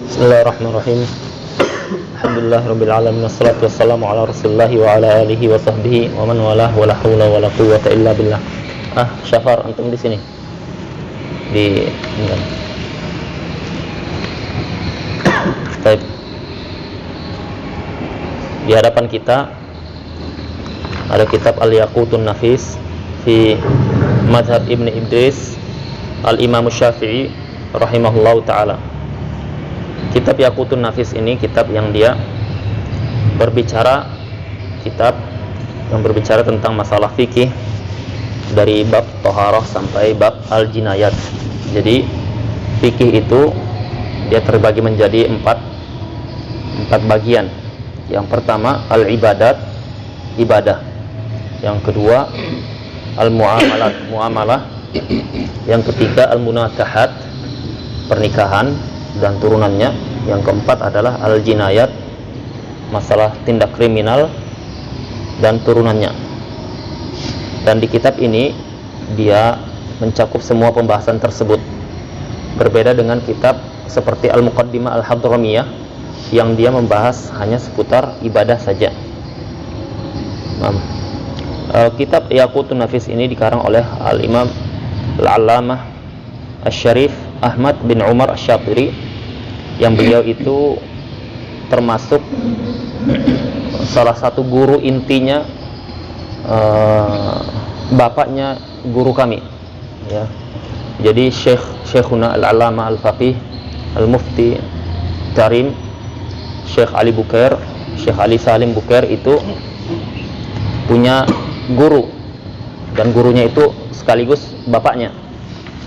Bismillahirrahmanirrahim. Alhamdulillahirabbil alamin wassalatu wassalamu ala Rasulillah wa ala alihi wa sahbihi wa man walah wa la haula wa la quwwata illa billah. Syafar, antum di sini. Baik. Di hadapan kita ada kitab Al-Yaqutun Nafis fi Madhab Ibn Idris Al-Imam Syafi'i rahimahullahu ta'ala. Kitab Yaqutun Nafis ini kitab yang dia kitab yang berbicara tentang masalah fikih dari bab Thaharah sampai bab Al-Jinayat. Jadi fikih itu dia terbagi menjadi empat bagian. Yang pertama al-ibadat, ibadah. Yang kedua al-muamalat, muamalah. Yang ketiga al-munakahat, pernikahan dan turunannya. Yang keempat adalah al-jinayat, masalah tindak kriminal dan turunannya. Dan di kitab ini dia mencakup semua pembahasan tersebut. Berbeda dengan kitab seperti Al-Muqaddimah Al-Hadramiyah yang dia membahas hanya seputar ibadah saja. Kitab Yaqutun Nafis ini dikarang oleh Al-Imam Al-Allamah Asy-Syarif Ahmad bin Umar Asy-Syatiri, yang beliau itu termasuk salah satu guru intinya, bapaknya guru kami, ya. Jadi Syekhuna Al-Allamah Al-Faqih Al-Mufti Karim Syekh Ali Bukair, Syekh Ali Salim Bukair itu punya guru, dan gurunya itu sekaligus bapaknya.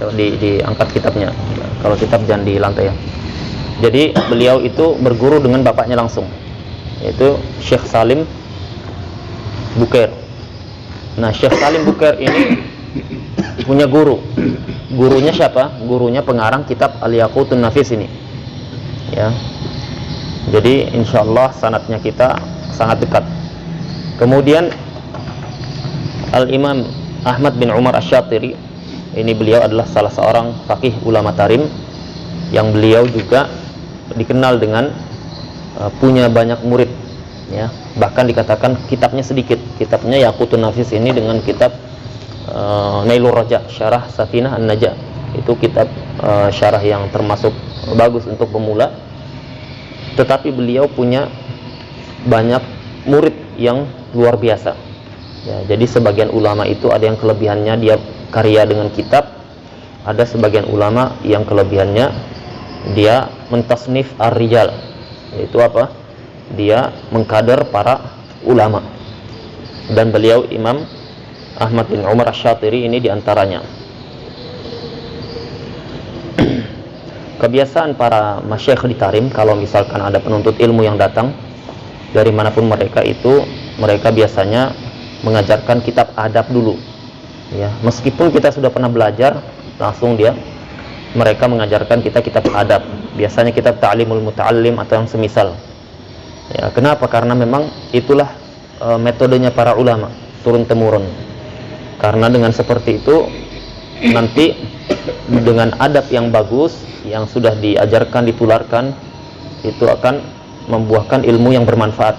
Diangkat kitabnya, kalau kitab jangan di lantai ya. Jadi beliau itu berguru dengan bapaknya langsung, yaitu Syekh Salim Bukair. Nah, Syekh Salim Bukair ini punya guru. Gurunya siapa? Gurunya pengarang kitab Al-Yaqutun Nafis ini, ya. Jadi insyaallah sanadnya kita sangat dekat. Kemudian Al-Imam Ahmad bin Umar Asy-Syatiri ini, beliau adalah salah seorang faqih ulama tarim yang beliau juga dikenal dengan punya banyak murid, ya. Bahkan dikatakan kitabnya sedikit. Kitabnya Yaqutun Nafis ini dengan kitab Nailur Raja Syarah Safinah An-Najah, itu kitab syarah yang termasuk bagus untuk pemula. Tetapi beliau punya banyak murid yang luar biasa, ya. Jadi sebagian ulama itu ada yang kelebihannya dia karya dengan kitab, ada sebagian ulama yang kelebihannya dia mentasnif ar-rijal, yaitu apa? Dia mengkader para ulama. Dan beliau Imam Ahmad bin Umar Asy-Syatiri ini diantaranya. Kebiasaan para masyayikh di Tarim, kalau misalkan ada penuntut ilmu yang datang dari manapun mereka itu, mereka biasanya mengajarkan kitab adab dulu, ya. Meskipun kita sudah pernah belajar, langsung mereka mengajarkan kita kitab adab. Biasanya kitab Ta'limul Muta'allim atau yang semisal, ya. Kenapa? Karena memang itulah metodenya para ulama, turun temurun. Karena dengan seperti itu nanti dengan adab yang bagus yang sudah diajarkan, ditularkan, itu akan membuahkan ilmu yang bermanfaat.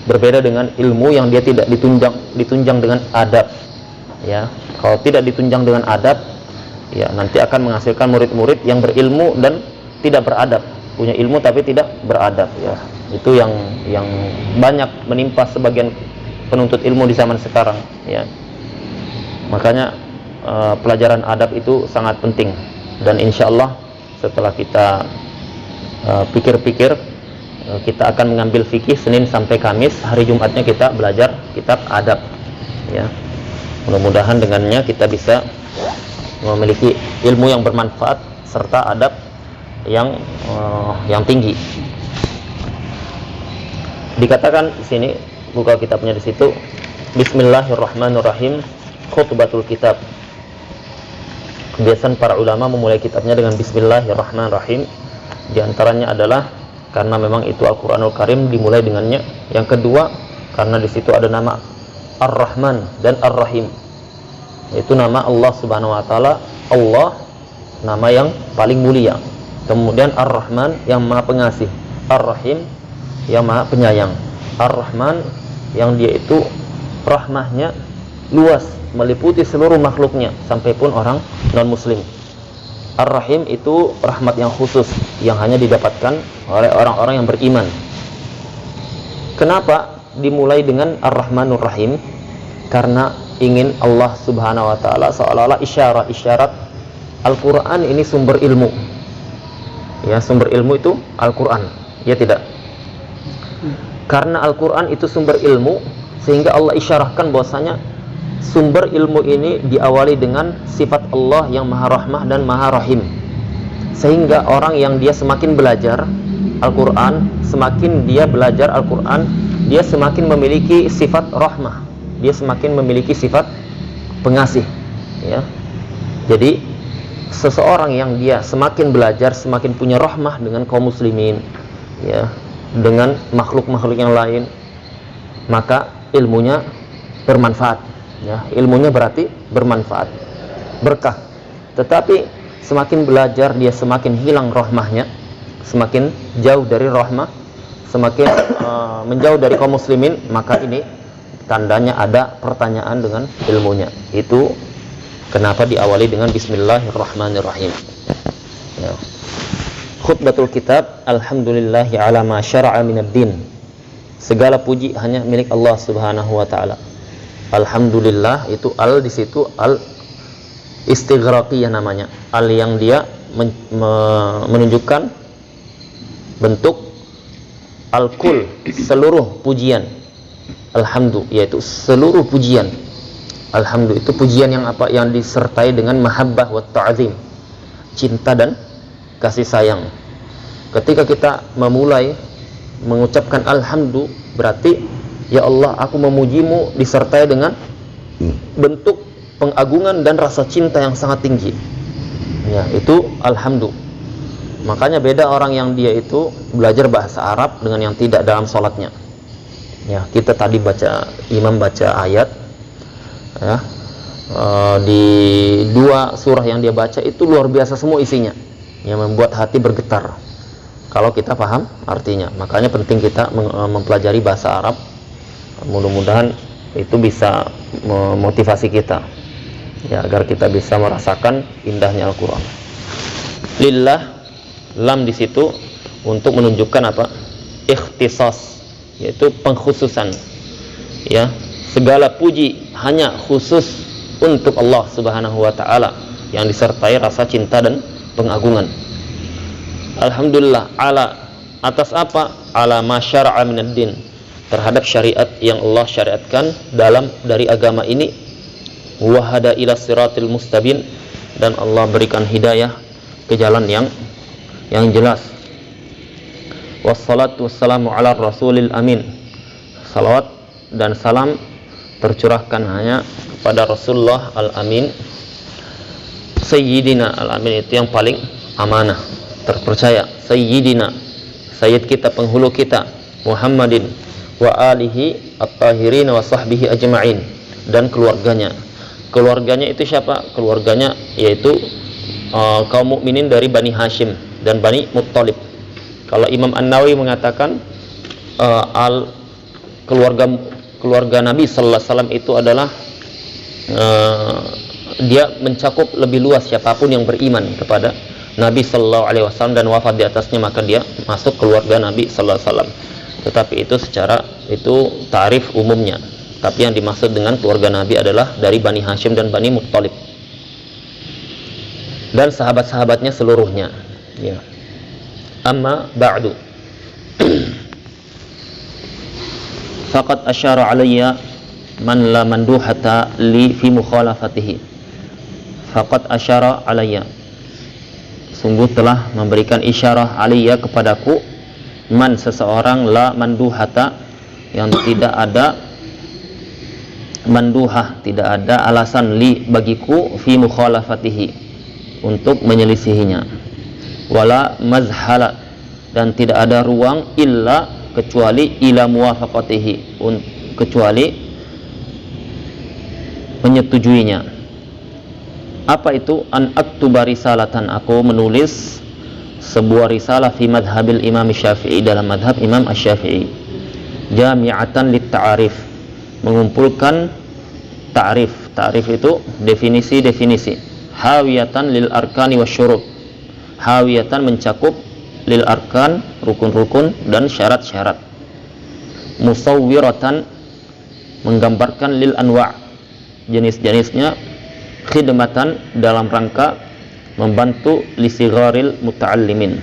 Berbeda dengan ilmu yang dia tidak ditunjang dengan adab, ya. Kalau tidak ditunjang dengan adab, ya, nanti akan menghasilkan murid-murid yang berilmu dan tidak beradab, punya ilmu tapi tidak beradab, ya. Itu yang banyak menimpa sebagian penuntut ilmu di zaman sekarang, ya. Makanya pelajaran adab itu sangat penting. Dan insyaallah setelah kita pikir-pikir, kita akan mengambil fikih Senin sampai Kamis. Hari Jumatnya kita belajar kitab adab, ya. Mudah-mudahan dengannya kita bisa memiliki ilmu yang bermanfaat serta adab yang tinggi. Dikatakan di sini, buka kitabnya di situ, Bismillahirrahmanirrahim, khutbatul kitab. Kebiasaan para ulama memulai kitabnya dengan Bismillahirrahmanirrahim. Di antaranya adalah karena memang itu Al-Quranul Karim dimulai dengannya. Yang kedua, karena di situ ada nama Ar-Rahman dan Ar-Rahim, yaitu nama Allah Subhanahu wa taala. Allah nama yang paling mulia, Kemudian Ar-Rahman yang Maha Pengasih, Ar-Rahim yang Maha Penyayang. Ar-Rahman yang dia itu rahmahnya luas, meliputi seluruh makhluknya, sampai pun orang non-muslim. Ar-Rahim itu rahmat yang khusus yang hanya didapatkan oleh orang-orang yang beriman. Kenapa dimulai dengan Ar-Rahmanur Rahim? Karena ingin Allah Subhanahu wa taala seolah-olah isyarat Al-Qur'an ini sumber ilmu. Ya, sumber ilmu itu Al-Qur'an. Ya tidak? Karena Al-Qur'an itu sumber ilmu, sehingga Allah isyarahkan bahwasanya sumber ilmu ini diawali dengan sifat Allah yang Maha Rahmah dan Maha Rahim. Sehingga orang yang dia semakin belajar Al-Qur'an, semakin dia belajar Al-Qur'an, dia semakin memiliki sifat rahmah, dia semakin memiliki sifat pengasih, ya. Jadi seseorang yang dia semakin belajar, semakin punya rahmah dengan kaum muslimin, ya, dengan makhluk-makhluk yang lain, maka ilmunya bermanfaat, ya. Ilmunya berarti bermanfaat, berkah. Tetapi semakin belajar dia semakin hilang rahmahnya, semakin jauh dari rahmah, semakin menjauh dari kaum muslimin, maka ini tandanya ada pertanyaan dengan ilmunya. Itu kenapa diawali dengan Bismillahirrahmanirrahim, ya. Khutbatul kitab, alhamdulillahi ala ma syara'a minad din. Segala puji hanya milik Allah Subhanahu wa taala. Alhamdulillah itu al di situ al istighraqiyah namanya. Al yang dia menunjukkan bentuk al-kul, seluruh pujian. Alhamdu, yaitu seluruh pujian. Alhamdu itu pujian yang apa? Yang disertai dengan mahabbah wa ta'zim, cinta dan kasih sayang. Ketika kita memulai mengucapkan alhamdu, berarti ya Allah, aku memujimu disertai dengan bentuk pengagungan dan rasa cinta yang sangat tinggi. Ya, itu alhamdu. Makanya beda orang yang dia itu belajar bahasa Arab dengan yang tidak dalam sholatnya. Ya, kita tadi imam baca ayat, ya, di dua surah yang dia baca itu luar biasa semua isinya, yang membuat hati bergetar kalau kita paham artinya. Makanya penting kita mempelajari bahasa Arab. Mudah-mudahan itu bisa memotivasi kita, ya, agar kita bisa merasakan indahnya Al-Quran. Lillah, lam di situ untuk menunjukkan apa? Ikhtisas, yaitu pengkhususan, ya. Segala puji hanya khusus untuk Allah Subhanahu wa taala yang disertai rasa cinta dan pengagungan. Alhamdulillah, ala, atas apa? Ala ma syara'a minad din, terhadap syariat yang Allah syariatkan dari agama ini. Wa hada ila siratil mustabin, dan Allah berikan hidayah ke jalan yang jelas. Wassalatu wassalamu ala rasulil amin, salawat dan salam tercurahkan hanya kepada Rasulullah al-amin, sayyidina. Al-amin itu yang paling amanah, terpercaya. Sayyidina, sayyid kita, penghulu kita, Muhammadin wa alihi at-tahirin wa sahbihi ajma'in, dan keluarganya. Keluarganya itu siapa? Keluarganya yaitu kaum mukminin dari Bani Hashim dan Bani Muttalib. Kalau Imam An-Nawawi mengatakan keluarga Nabi sallallahu alaihi wasallam itu adalah dia mencakup lebih luas siapapun yang beriman kepada Nabi sallallahu alaihi wasallam dan wafat di atasnya, maka dia masuk keluarga Nabi sallallahu alaihi wasallam. Tetapi itu secara tarif umumnya. Tapi yang dimaksud dengan keluarga Nabi adalah dari Bani Hashim dan Bani Muttalib dan sahabat-sahabatnya seluruhnya, ya. Amma ba'du, faqad asyara alayya man la manduhata li fi mukhalafatihi. Faqad asyara alayya, sungguh telah memberikan isyarah alayya kepadaku, man, seseorang, la manduhata, yang tidak ada manduhah, tidak ada alasan, li, bagiku, fi mukhalafatihi, untuk menyelisihinya. Wala mazhala, dan tidak ada ruang, illa, kecuali, ila muwafaqatihi, kecuali menyetujuinya. Apa itu? An aktuba risalatan, aku menulis sebuah risalah fi madhabil Imam Syafi'i, dalam madhab Imam Asy-Syafi'i, jami'atan lit ta'arif, mengumpulkan ta'rif. Ta'rif itu definisi-definisi. Hawiyatan lil arkani wasyurut, hawiyatan mencakup lil arkan, rukun-rukun dan syarat-syarat. Musawwiratan menggambarkan lil anwa', jenis-jenisnya. Khidmatan dalam rangka membantu li sigharil muta'allimin,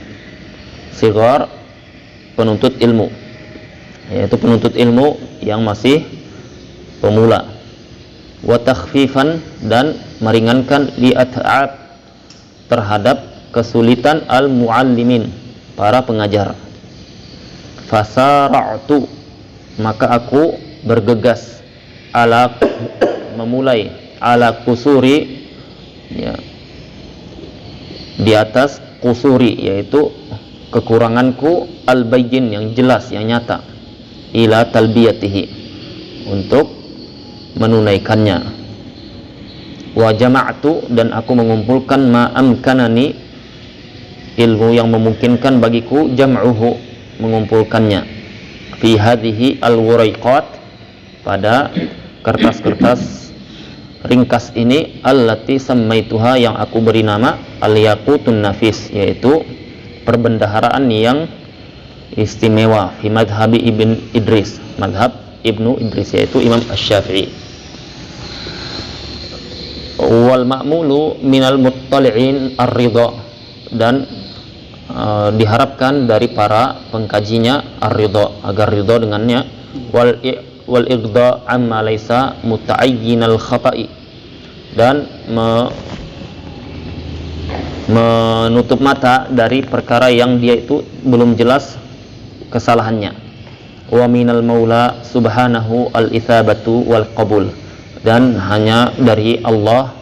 sighar penuntut ilmu, yaitu penuntut ilmu yang masih pemula. Wa takhfifan dan meringankan li at'ab terhadap kesulitan al muallimin, para pengajar. Fasara'tu maka aku bergegas, ala memulai, ala kusuri ya, di atas kusuri yaitu kekuranganku, al bayyin yang jelas, yang nyata, ila talbiyatihi untuk menunaikannya. Wa jama'tu dan aku mengumpulkan ma amkanani, ilmu yang memungkinkan bagiku, jam'uhu mengumpulkannya, fi hadhihi al-wuraiqat pada kertas-kertas ringkas ini, allati sammaituha yang aku beri nama al-yaqutun nafis, yaitu perbendaharaan yang istimewa, fi madhabi Ibn Idris, madhab Ibnu Idris yaitu Imam Asy-Syafi'i. Wal ma'mulu minal muttali'in ar-ridha, dan diharapkan dari para pengkajinya ar-ridha, agar ridha dengannya. Wal igda amma laisa muta'ayyinal khata'i, dan menutup mata dari perkara yang dia itu belum jelas kesalahannya. Wa minal maula subhanahu al-itsabatu wal qabul, dan hanya dari Allah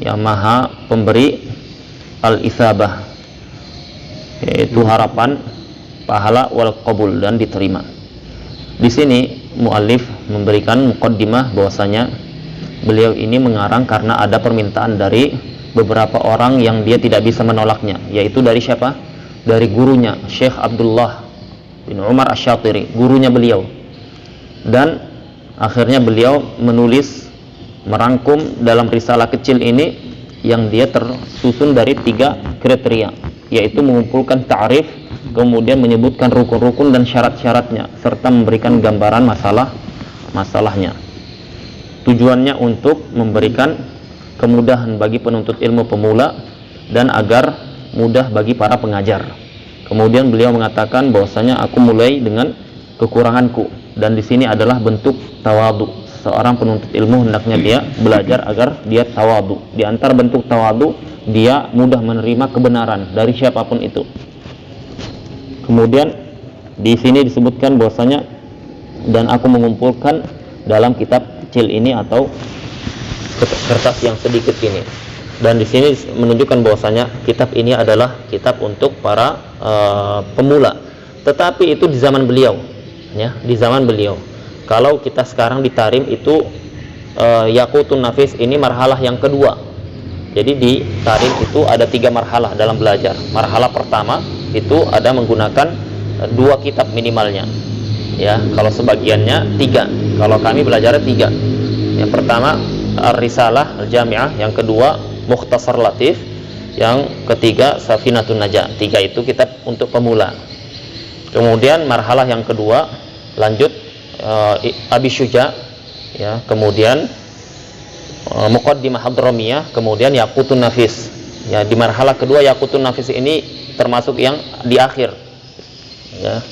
yang maha pemberi al-itsabah, yaitu harapan, pahala, wal qabul dan diterima. Di sini muallif memberikan muqaddimah bahwasanya beliau ini mengarang karena ada permintaan dari beberapa orang yang dia tidak bisa menolaknya, yaitu dari siapa? Dari gurunya Syekh Abdullah bin Umar Asy-Syatiri, gurunya beliau. Dan akhirnya beliau menulis, merangkum dalam risalah kecil ini yang dia tersusun dari 3 kriteria, yaitu mengumpulkan ta'rif, kemudian menyebutkan rukun-rukun dan syarat-syaratnya, serta memberikan gambaran masalahnya. Tujuannya untuk memberikan kemudahan bagi penuntut ilmu pemula dan agar mudah bagi para pengajar. Kemudian beliau mengatakan bahwasanya aku mulai dengan kekuranganku, dan di sini adalah bentuk tawadu. Seorang penuntut ilmu hendaknya dia belajar agar dia tawadu. Di antara bentuk tawadu, dia mudah menerima kebenaran dari siapapun itu. Kemudian di sini disebutkan bahwasanya dan aku mengumpulkan dalam kitab kecil ini atau kertas yang sedikit ini. Dan di sini menunjukkan bahwasanya kitab ini adalah kitab untuk para pemula. Tetapi itu di zaman beliau, ya, di zaman beliau. Kalau kita sekarang di Tarim itu Yaqutun Nafis ini marhalah yang kedua. Jadi di Tarim itu ada 3 marhalah dalam belajar. Marhalah pertama itu ada menggunakan 2 kitab minimalnya. Ya, kalau sebagiannya 3. Kalau kami belajarnya 3. Yang pertama Ar-Risalah Al-Jami'ah, yang kedua Mukhtasar Latif, yang ketiga Safinatun Najah. 3 itu kitab untuk pemula. Kemudian marhalah yang kedua lanjut Abi Syuja, ya, kemudian Muqaddimah Hadramiyah, kemudian Yaqutun Nafis. Ya, di marhalah kedua Yaqutun Nafis ini termasuk yang di akhir. Ya.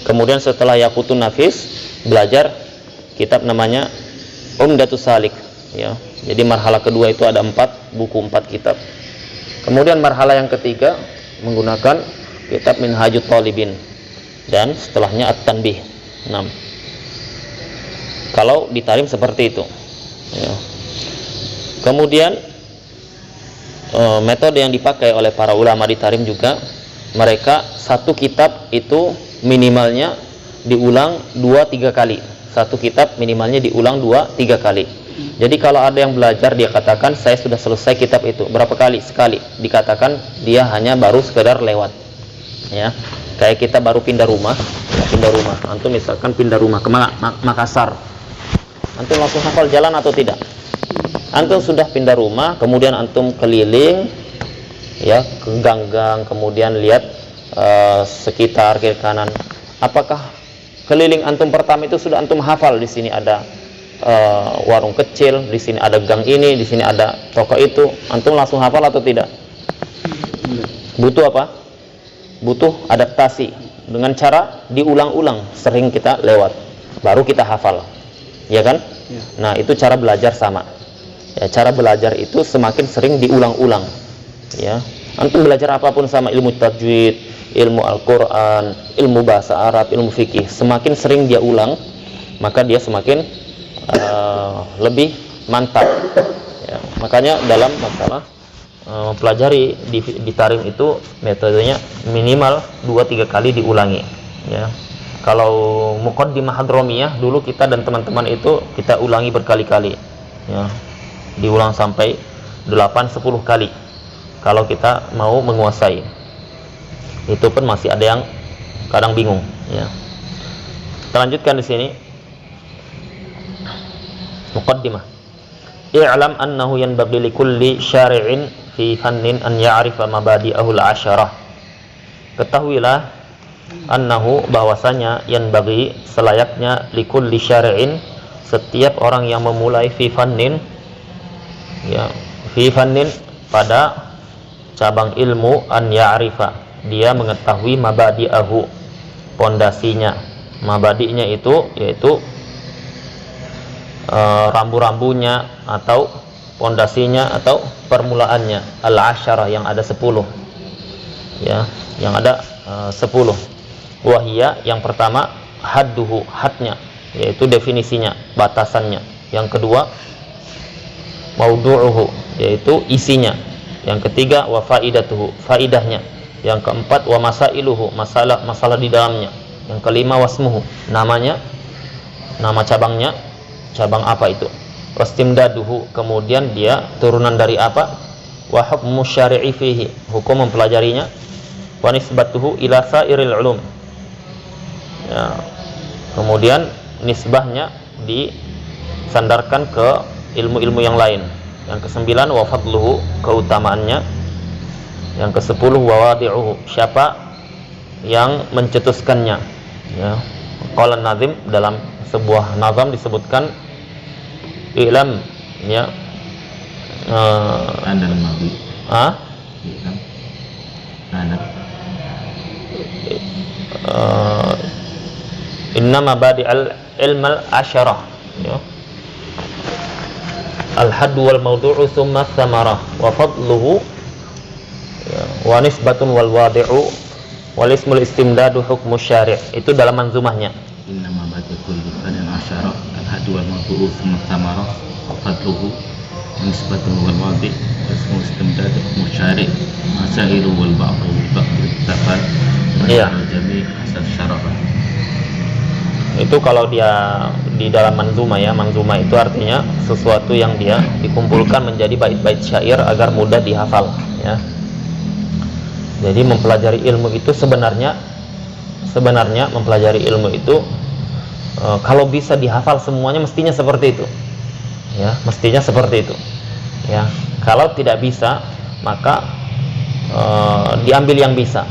Kemudian setelah Yaqutun Nafis belajar kitab namanya Umdatus Salik, ya. Jadi marhalah kedua itu ada 4 buku, 4 kitab. Kemudian marhalah yang ketiga menggunakan kitab Minhajut Thalibin, dan setelahnya At-Tanbih 6. Kalau di Tarim seperti itu, ya. Kemudian metode yang dipakai oleh para ulama di Tarim juga, mereka satu kitab itu minimalnya diulang 2-3 kali. Satu kitab minimalnya diulang 2-3 kali. Jadi kalau ada yang belajar dia katakan saya sudah selesai kitab itu, berapa kali? Sekali. Dikatakan dia hanya baru sekedar lewat. Ya. Kayak kita baru pindah rumah. Antum misalkan pindah rumah ke Makassar. Antum langsung hafal jalan atau tidak? Antum sudah pindah rumah, kemudian antum keliling ya, ke gang-gang, kemudian lihat sekitar kiri kanan. Apakah keliling antum pertama itu sudah antum hafal di sini ada warung kecil, di sini ada gang ini, di sini ada toko itu, antum langsung hafal atau tidak? Butuh apa? Butuh adaptasi dengan cara diulang-ulang, sering kita lewat, baru kita hafal, ya kan? Ya. Nah itu cara belajar sama. Ya, cara belajar itu semakin sering diulang-ulang. Ya, antum belajar apapun sama, ilmu tajwid, ilmu Al-Quran, ilmu bahasa Arab, ilmu fikih, semakin sering dia ulang, maka dia semakin lebih mantap. Ya, makanya dalam masalah mempelajari di tarim itu metodenya minimal 2-3 kali diulangi. Ya, kalau muqaddimah hadramiyah dulu kita dan teman-teman itu kita ulangi berkali-kali. Ya, diulang sampai 8-10 kali. Kalau kita mau menguasai, itu pun masih ada yang kadang bingung. Ya. Kita lanjutkan di sini. Muqaddimah. I'lam annahu yanbaghi likulli syari'in fi fannin an ya'rifa mabadi'ahul 'asharah. Ketahuilah annahu bahwasanya yanbaghi selayaknya likulli syari'in setiap orang yang memulai fi fannin ya, fi fannin pada cabang ilmu an ya'rifa dia mengetahui mabadi'ahu pondasinya. Mabadi'nya itu yaitu rambu-rambunya atau pondasinya atau permulaannya, al-asyarah yang ada 10. Ya, yang ada 10. Wahia yang pertama hadduhu, hadnya yaitu definisinya, batasannya. Yang kedua maudu'uhu yaitu isinya. Yang ketiga wa faidatuhu, faidahnya. Yang keempat wa masailuhu, masalah di dalamnya. Yang kelima wasmuhu, namanya, nama cabangnya, cabang apa itu. Wastimdaduhu, kemudian dia turunan dari apa. Wa hukmu syari'i fihi, hukum mempelajarinya. Wa nisbatuhu ila sairil ulum. Ya. Kemudian nisbahnya disandarkan ke ilmu-ilmu yang lain. Yang ke-9 wa fadluhu, keutamaannya. Yang ke-10 wa wadi'uhu, siapa yang mencetuskannya. Ya. Qala nazim, dalam sebuah nazam disebutkan i'lam ya ada mabi inna mabadi al-ilm al-asyarah ya, al-hadd wal mawdu'u thumma thamarah wa fadluhu ya, wa nisbatun wal wadi'u wal ismul istimdadu hukmu syari'. Itu dalam manzumahnya. Inna mabadi kulli fannin asyarah al-hadd wal mawdu'u thumma thamarah wa fadluhu nisbatun wal wadi' wal ismul istimdadu hukmu syari' masailu wal ba'du tafad iya jami' asal syarah. Itu kalau dia di dalam manzumah ya, manzumah itu artinya sesuatu yang dia dikumpulkan menjadi bait-bait syair agar mudah dihafal ya. Jadi mempelajari ilmu itu sebenarnya mempelajari ilmu itu kalau bisa dihafal semuanya mestinya seperti itu ya, mestinya seperti itu ya. Kalau tidak bisa maka diambil yang bisa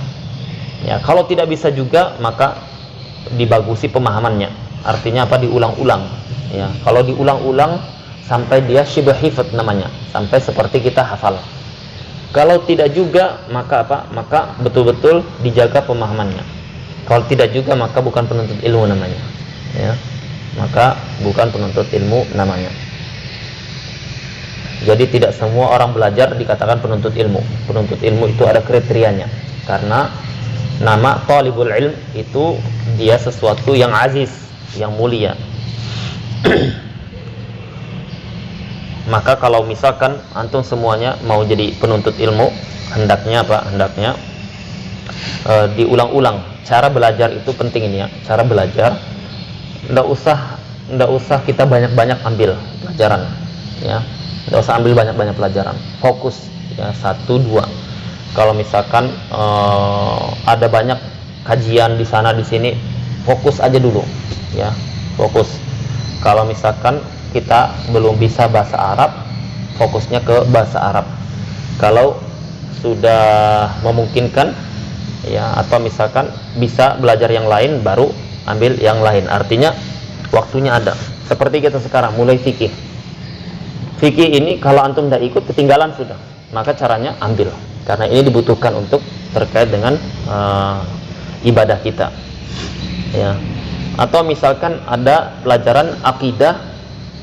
ya. Kalau tidak bisa juga maka dibagusi pemahamannya, artinya apa, diulang-ulang ya. Kalau diulang-ulang sampai dia syibh hifdz namanya, sampai seperti kita hafal. Kalau tidak juga maka apa, maka betul-betul dijaga pemahamannya. Kalau tidak juga maka bukan penuntut ilmu namanya ya, maka bukan penuntut ilmu namanya. Jadi tidak semua orang belajar dikatakan penuntut ilmu. Penuntut ilmu itu ada kriterianya, karena nama talibul ilm itu dia sesuatu yang aziz, yang mulia. Maka kalau misalkan antum semuanya mau jadi penuntut ilmu, hendaknya apa? Hendaknya diulang-ulang. Cara belajar itu penting ini ya. Cara belajar, ndak usah kita banyak-banyak ambil pelajaran. ya. Nggak usah ambil banyak-banyak pelajaran, fokus ya, 1, 2. Kalau misalkan ada banyak kajian di sana di sini, fokus aja dulu ya, fokus. Kalau misalkan kita belum bisa bahasa Arab, fokusnya ke bahasa Arab. Kalau sudah memungkinkan ya, atau misalkan bisa belajar yang lain, baru ambil yang lain. Artinya waktunya ada. Seperti kita sekarang mulai fikih. Fikih ini kalau antum tidak ikut, ketinggalan sudah. Maka caranya ambil, karena ini dibutuhkan untuk terkait dengan ibadah kita ya. Atau misalkan ada pelajaran akidah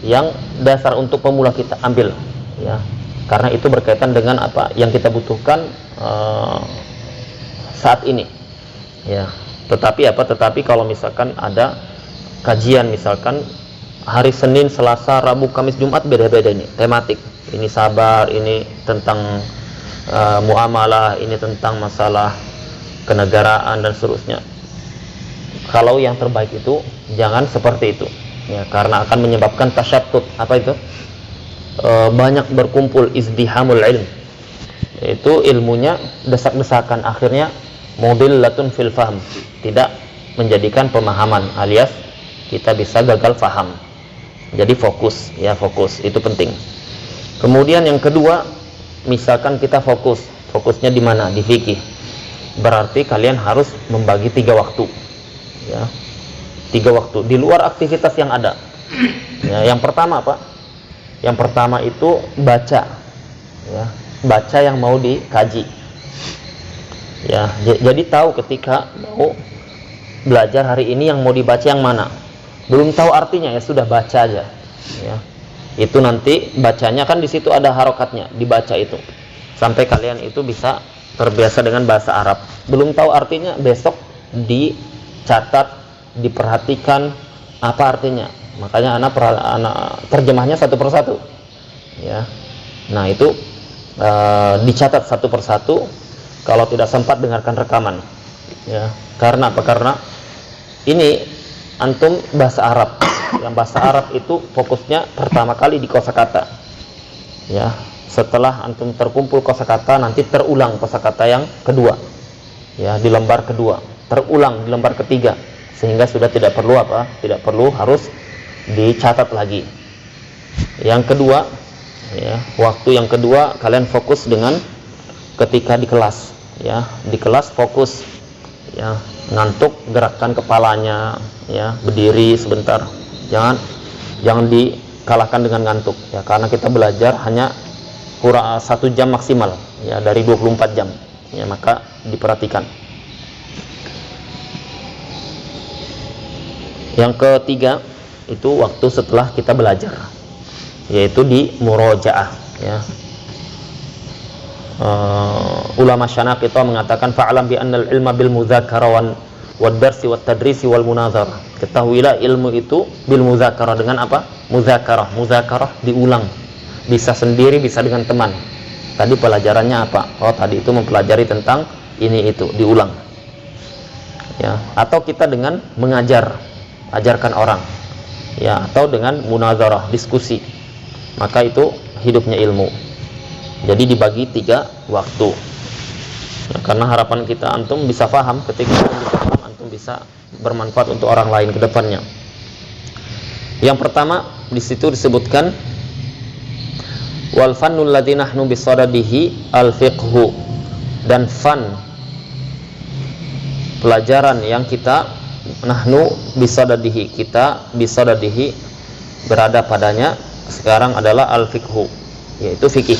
yang dasar untuk pemula, kita ambil ya, karena itu berkaitan dengan apa yang kita butuhkan saat ini ya. Tetapi kalau misalkan ada kajian, misalkan hari Senin, Selasa, Rabu, Kamis, Jumat, beda-beda ini tematik. Ini sabar, ini tentang muamalah, ini tentang masalah kenegaraan dan seterusnya. Kalau yang terbaik itu jangan seperti itu ya, karena akan menyebabkan tasyattut. Apa itu? Banyak berkumpul, izdihamul ilm, itu ilmunya desak-desakan, akhirnya mudillatun fil fahm, tidak menjadikan pemahaman, alias kita bisa gagal faham. Jadi fokus ya, fokus itu penting. Kemudian yang kedua, misalkan kita fokusnya di mana? Di fikih. Berarti kalian harus membagi 3 waktu ya, 3 waktu di luar aktivitas yang ada ya. Yang pertama apa? Yang pertama itu baca ya, baca yang mau dikaji ya. Jadi tahu ketika mau belajar hari ini yang mau dibaca yang mana. Belum tahu artinya, ya sudah baca aja ya. Itu nanti bacanya kan di situ ada harokatnya, dibaca itu sampai kalian itu bisa terbiasa dengan bahasa Arab. Belum tahu artinya, besok dicatat, diperhatikan apa artinya. Makanya anak terjemahnya satu persatu ya. Nah itu dicatat satu persatu. Kalau tidak sempat, dengarkan rekaman ya. Karena apa? Karena ini antum bahasa Arab. Yang bahasa Arab itu fokusnya pertama kali di kosakata ya. Setelah antum terkumpul kosakata, nanti terulang kosakata yang kedua ya, di lembar kedua, terulang di lembar ketiga, sehingga sudah tidak perlu apa? Tidak perlu harus dicatat lagi. Yang kedua ya, waktu yang kedua kalian fokus dengan ketika di kelas ya. Di kelas fokus ya, ngantuk gerakkan kepalanya ya, berdiri sebentar, jangan dikalahkan dengan ngantuk ya, karena kita belajar hanya kurang 1 jam maksimal ya, dari 24 jam ya, maka diperhatikan. Yang ketiga itu waktu setelah kita belajar, yaitu di murojaah ya. Ulama Syanak itu mengatakan fa'alam bi annal ilma bil mudzakara wad darsi wat tadrisi wal munazarah. Ketahuilah ilmu itu bil mudzakara, dengan apa? Muzakarah diulang, bisa sendiri, bisa dengan teman. Tadi pelajarannya apa? Oh, tadi itu mempelajari tentang ini, itu diulang ya. Atau kita dengan mengajar, ajarkan orang ya, atau dengan munazarah, diskusi, maka itu hidupnya ilmu. Jadi dibagi 3 waktu ya, karena harapan kita antum bisa paham. Ketika antum bisa paham, antum bisa bermanfaat untuk orang lain ke depannya. Yang pertama di situ disebutkan wal fannul ladzi nahnu bisadadihi al fiqhu, dan fan pelajaran yang kita nahnu bisadadihi, kita bisadadihi berada padanya sekarang adalah al fiqhu, yaitu fikih.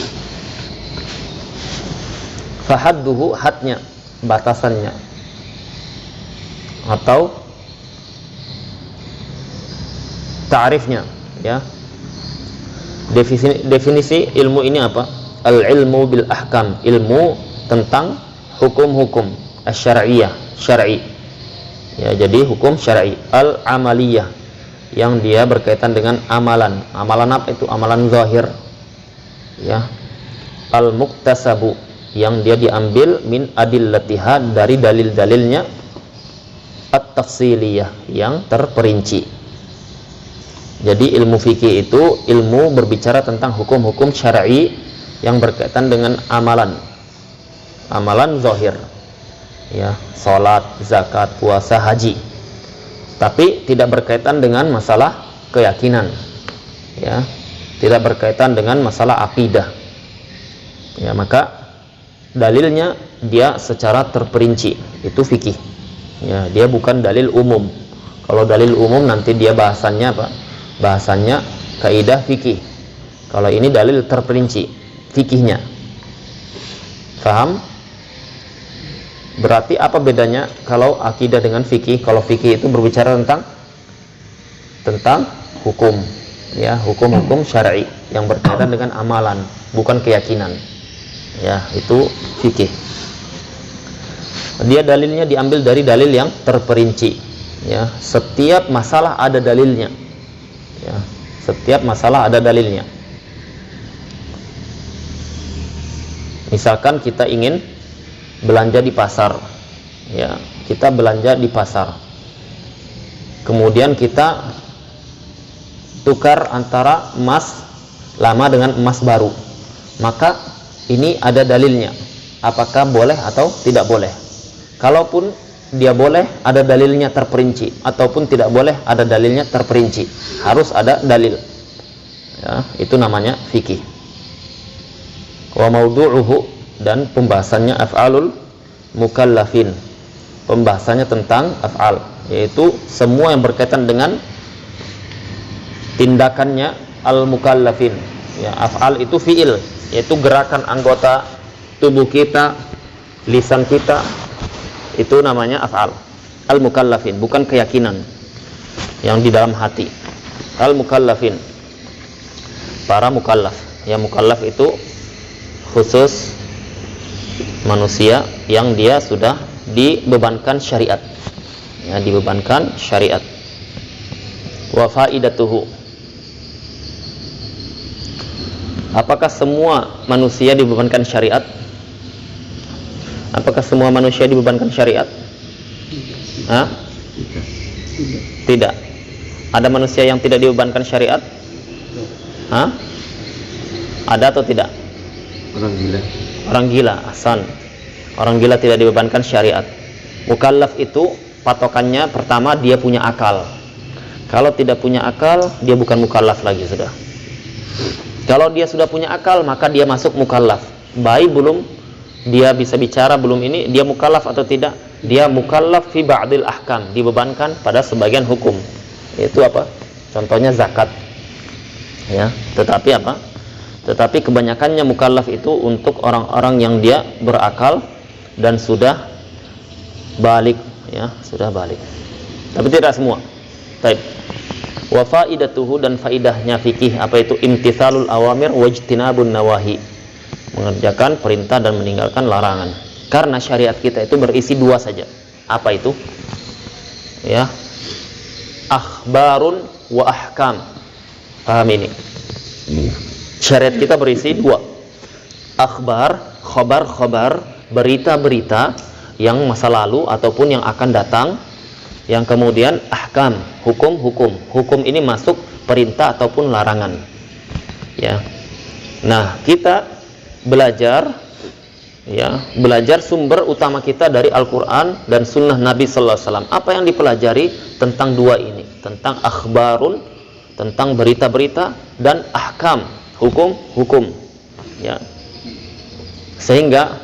Fahadduhu, hadnya, batasannya, atau ta'rifnya ya. Definisi ilmu ini apa? Al-ilmu bil ahkam, ilmu tentang hukum-hukum asy-syar'iyyah, syar'i ya. Jadi hukum syar'i. Al-amaliyah, yang dia berkaitan dengan amalan. Amalan apa itu? Amalan zahir ya. Al-muktasabu, yang dia diambil min adillatiha, dari dalil-dalilnya. At-tafsiliyah, yang terperinci Jadi ilmu fikih itu ilmu berbicara tentang hukum-hukum syar'i yang berkaitan dengan amalan zahir, ya, salat, zakat, puasa, haji, tapi tidak berkaitan dengan masalah keyakinan, ya, tidak berkaitan dengan masalah akidah, ya. Maka dalilnya dia secara terperinci, itu fikih, ya, dia bukan dalil umum. Kalau dalil umum nanti dia bahasannya apa? Bahasannya kaidah fikih. Kalau ini dalil terperinci fikihnya. Faham? Berarti apa bedanya kalau akidah dengan fikih? Kalau fikih itu berbicara tentang hukum, ya, hukum-hukum syar'i yang berkaitan dengan amalan, bukan keyakinan. Ya, itu fikih. Dia dalilnya diambil dari dalil yang terperinci, ya. Setiap masalah ada dalilnya, ya. Setiap masalah ada dalilnya. Misalkan kita ingin belanja di pasar, ya, kita belanja di pasar, kemudian kita tukar antara emas lama dengan emas baru, maka ini ada dalilnya, apakah boleh atau tidak boleh. Kalaupun dia boleh, ada dalilnya terperinci, ataupun tidak boleh, ada dalilnya terperinci, harus ada dalil, ya, itu namanya fikih. Wa maudu'uhu, dan pembahasannya af'alul mukallafin, pembahasannya tentang af'al, yaitu semua yang berkaitan dengan tindakannya al-mukallafin, ya. Af'al itu fi'il, yaitu gerakan anggota tubuh kita, lisan kita, itu namanya af'al al-mukallafin, bukan keyakinan yang di dalam hati. Al-mukallafin, para mukallaf, ya. Mukallaf itu khusus manusia yang dia sudah dibebankan syariat, ya, dibebankan syariat. Wa faidatuhu, apakah semua manusia dibebankan syariat? Apakah semua manusia dibebankan syariat? Hah? Tidak. Ada manusia yang tidak dibebankan syariat? Hah? Ada atau tidak? Orang gila. Orang gila, ahsan. Orang gila tidak dibebankan syariat. Mukallaf itu patokannya pertama dia punya akal. Kalau tidak punya akal, dia bukan mukallaf lagi sudah. Kalau dia sudah punya akal, maka dia masuk mukallaf. Baik belum dia bisa bicara, belum ini dia mukallaf atau tidak? Dia mukallaf fi ba'dil ahkam, dibebankan pada sebagian hukum. Itu apa? Contohnya zakat. Ya, tetapi apa? Tetapi kebanyakannya mukallaf itu untuk orang-orang yang dia berakal dan sudah balik, ya, sudah balik. Tapi tidak semua. Baik. Wa faidatuhu, dan faidahnya fikih apa itu? Imtithalul awamir wajtinabun nawahi, mengerjakan perintah dan meninggalkan larangan. Karena syariat kita itu berisi dua saja. Apa itu? Ya. Akhbarun wa ahkam. Paham ini? Syariat kita berisi dua. Akhbar, khobar, berita-berita yang masa lalu ataupun yang akan datang. Yang kemudian ahkam, hukum-hukum. Hukum ini masuk perintah ataupun larangan. Ya. Nah, kita belajar, ya, belajar sumber utama kita dari Al-Quran dan Sunnah Nabi Sallallahu Alaihi Wasallam. Apa yang dipelajari tentang dua ini, tentang akhbarun, tentang berita-berita, dan ahkam, hukum-hukum, ya. Sehingga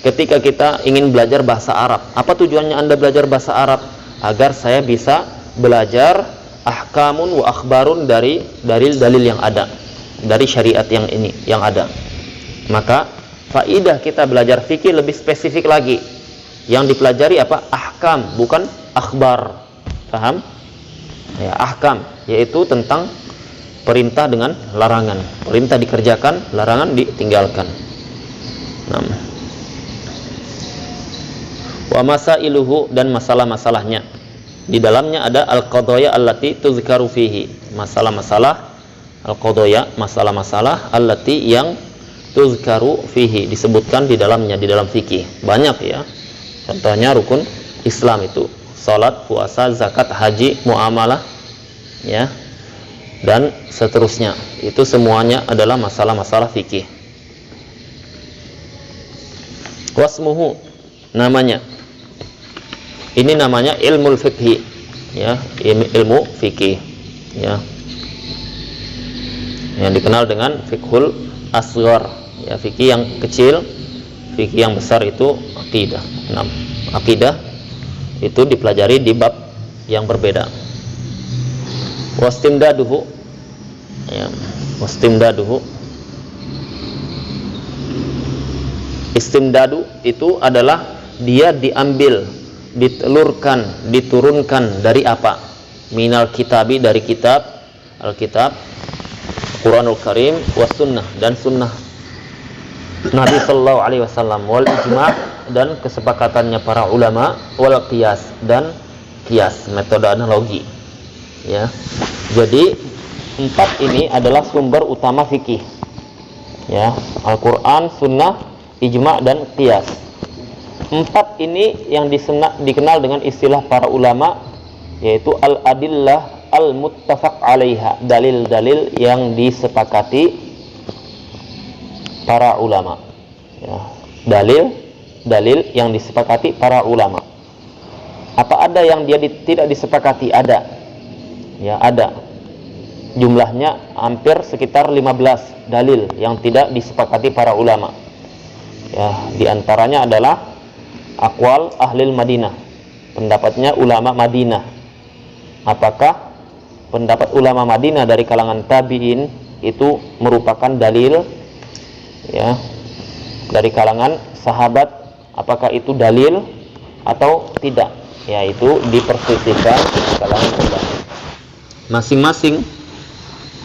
ketika kita ingin belajar bahasa Arab, apa tujuannya Anda belajar bahasa Arab? Agar saya bisa belajar ahkamun wa akhbarun dari dalil-dalil yang ada, dari syariat yang ini yang ada. Maka faidah kita belajar fikih lebih spesifik lagi. Yang dipelajari apa? Ahkam, bukan akhbar. Paham? Ya, ahkam, yaitu tentang perintah dengan larangan. Perintah dikerjakan, larangan ditinggalkan. Nah. Wa masailuhu, dan masalah-masalahnya. Di dalamnya ada al-qadaya allati tuzkaru fihi. Masalah-masalah al-qadaya, masalah-masalah allati yang tuzkaru fihi, disebutkan di dalamnya, di dalam fikih. Banyak, ya. Contohnya rukun Islam itu salat, puasa, zakat, haji, muamalah, ya. dan seterusnya. Itu semuanya adalah masalah-masalah fikih. Wasmuhu, namanya. Ini namanya ilmu fikih, ya, ilmu fikih, ya. Yang dikenal dengan fiqhul asghar, ya, fikih yang kecil. Fikih yang besar itu akidah. Nah, akidah itu dipelajari di bab yang berbeda. Wastimdaduhu, ya, wastimdaduhu. Istimdadu itu adalah dia diambil, ditelurkan, diturunkan dari apa? Minal kitabi, dari kitab, Alkitab, Quranul Karim, was sunnah, dan sunnah Nabi Sallallahu Alaihi Wasallam, wal ijma', dan kesepakatannya para ulama, wal qiyas, dan qiyas, metode analogi, ya. Jadi 4 ini adalah sumber utama fikih, ya, Al-Quran, sunnah, ijma', dan qiyas. 4 ini yang dikenal dengan istilah para ulama, yaitu al-adillah al-muttafaq alaiha, dalil-dalil yang disepakati para ulama, ya. Dalil yang disepakati para ulama. Apa ada yang dia tidak disepakati? Ada, ya, ada. Jumlahnya hampir sekitar 15 dalil yang tidak disepakati para ulama, ya. Di antaranya adalah aqwal ahlil Madinah, pendapatnya ulama Madinah. Apakah pendapat ulama Madinah dari kalangan tabi'in itu merupakan dalil, ya, dari kalangan sahabat, apakah itu dalil atau tidak? Ya, itu diperselisihkan di kalangan ulama. Masing-masing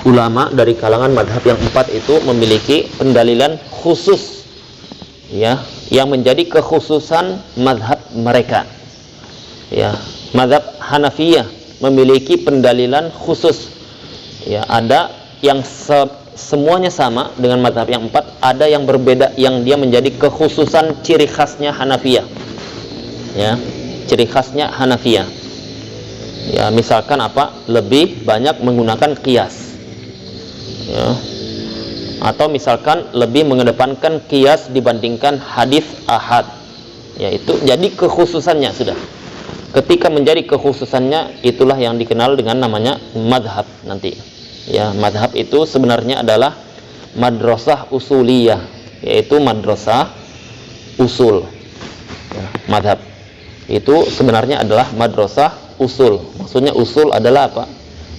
ulama dari kalangan madhab yang 4 itu memiliki pendalilan khusus, ya, yang menjadi kekhususan madhab mereka, ya. Madhab Hanafiyah memiliki pendalilan khusus, ya. Ada yang semuanya sama dengan madhab yang 4, ada yang berbeda yang dia menjadi kekhususan ciri khasnya Hanafiyah, ya, ciri khasnya Hanafiyah, ya. Misalkan apa? Lebih banyak menggunakan qiyas, ya. Atau misalkan lebih mengedepankan qiyas dibandingkan hadis ahad, ya. Itu jadi kekhususannya sudah. Ketika menjadi kekhususannya, itulah yang dikenal dengan namanya madhab nanti, ya. Madhab itu sebenarnya adalah madrasah usuliyah, yaitu madrasah usul, ya. Madhab itu sebenarnya adalah madrasah usul. Maksudnya usul adalah apa?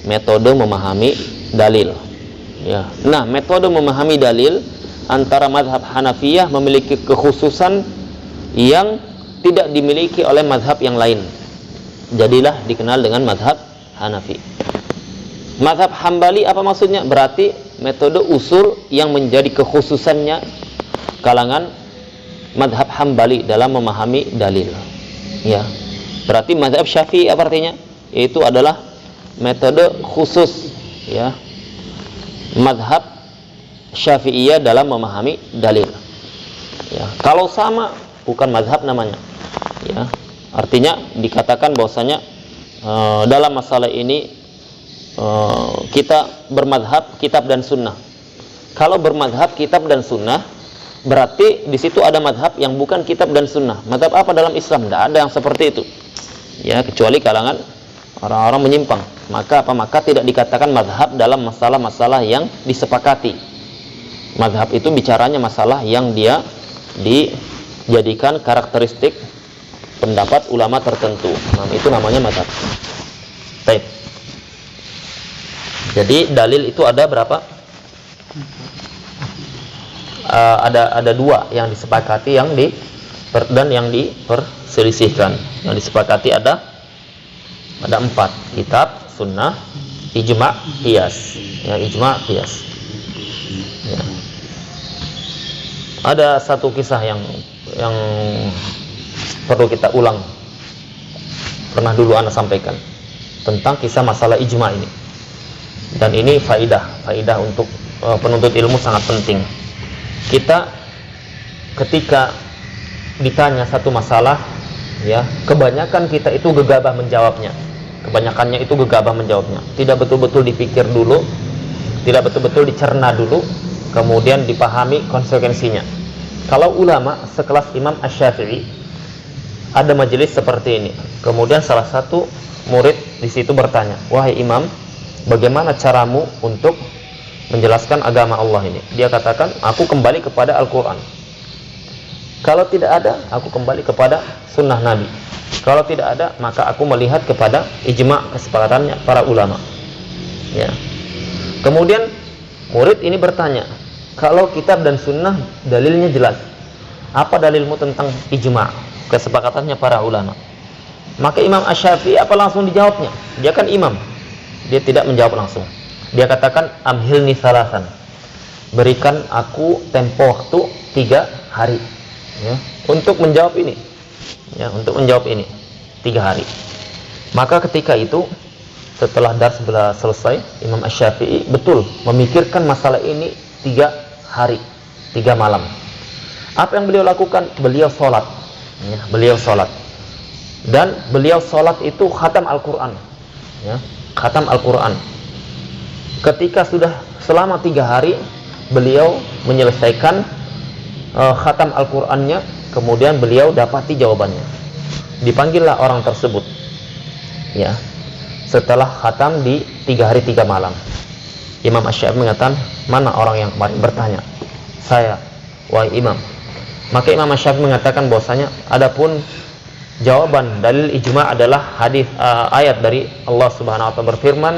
Metode memahami dalil, ya. Nah, metode memahami dalil antara madhab Hanafiyah memiliki kekhususan yang tidak dimiliki oleh madhab yang lain. Jadilah dikenal dengan madhab Hanafi. Madhab Hambali apa maksudnya? Berarti metode usul yang menjadi kekhususannya kalangan madhab Hambali dalam memahami dalil, ya. Berarti madhab Syafi'i apa artinya? Yaitu adalah metode khusus, ya, madhab Syafi'iyah dalam memahami dalil, ya. Kalau sama bukan madhab namanya, ya. Artinya dikatakan bahwasanya dalam masalah ini kita bermadhab kitab dan sunnah. Kalau bermadhab kitab dan sunnah, berarti di situ ada madhab yang bukan kitab dan sunnah. Madhab apa dalam Islam? Tidak ada yang seperti itu, ya, kecuali kalangan orang-orang menyimpang. Maka apa? Maka tidak dikatakan madhab dalam masalah-masalah yang disepakati. Madhab itu bicaranya masalah yang dia dijadikan karakteristik pendapat ulama tertentu. Nah, itu namanya madhab. Baik. Jadi dalil itu ada berapa? Ada 2 yang disepakati, dan yang diperselisihkan. Yang disepakati ada 4, kitab, sunnah, ijma', qiyas, ya, ijma', qiyas, ya. Ada satu kisah yang perlu kita ulang, pernah dulu Anda sampaikan tentang kisah masalah ijma' ini, dan ini faidah untuk penuntut ilmu sangat penting. Kita ketika ditanya satu masalah, ya, kebanyakan kita itu gegabah menjawabnya, kebanyakannya itu gegabah menjawabnya, tidak betul-betul dipikir dulu, tidak betul-betul dicerna dulu, kemudian dipahami konsekuensinya. Kalau ulama sekelas Imam Asy-Syafi'i, ada majelis seperti ini, kemudian salah satu murid di situ bertanya, wahai imam, bagaimana caramu untuk menjelaskan agama Allah ini? Dia katakan, aku kembali kepada Al-Quran. Kalau tidak ada, aku kembali kepada sunnah Nabi. Kalau tidak ada, maka aku melihat kepada ijma' kesepakatannya para ulama. Ya. Kemudian murid ini bertanya, kalau kitab dan sunnah dalilnya jelas, apa dalilmu tentang ijma', kesepakatannya para ulama? Maka Imam Asy-Syafi'i apa langsung dijawabnya? Dia kan imam, dia tidak menjawab langsung. Dia katakan, amhilni salasan, berikan aku tempo waktu 3 hari, ya, untuk menjawab ini, ya, untuk menjawab ini 3 hari. Maka ketika itu setelah dars selesai, Imam Asy-Syafi'i betul memikirkan masalah ini 3 hari 3 malam. Apa yang beliau lakukan? Beliau sholat, ya, beliau sholat, dan beliau sholat itu khatam Al-Quran, ya, khatam Al-Quran. Ketika sudah selama 3 hari beliau menyelesaikan khatam Al-Qur'annya, kemudian beliau dapati jawabannya. Dipanggillah orang tersebut, ya, setelah khatam di 3 hari 3 malam. Imam Asy-Syafi'i mengatakan, mana orang yang kemarin bertanya? Saya, wahai imam. Maka Imam Asy-Syafi'i mengatakan bahwasanya adapun jawaban dalil ijma' adalah hadis ayat dari Allah Subhanahu wa taala berfirman,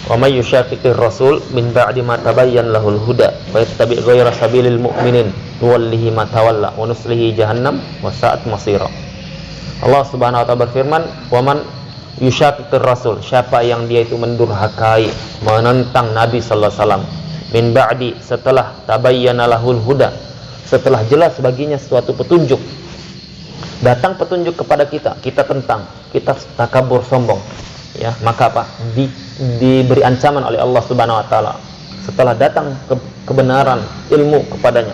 wa may yushaqiqir rasul min ba'di ma tabayyana lahul huda wa yattabi' ghayra sabilil mu'minin nuwallihi ma tawalla wa nuslihi jahannam wa sa'at masira. Allah Subhanahu wa taala berfirman, wa man yushaqiqir rasul, siapa yang dia itu mendurhakai, menentang Nabi sallallahu alaihi wasallam, min ba'di, setelah tabayyana lahul huda, setelah jelas baginya suatu petunjuk, datang petunjuk kepada kita, kita tentang, kita takabur sombong, ya, maka apa? Diberi ancaman oleh Allah Subhanahu wa taala setelah datang kebenaran ilmu kepadanya.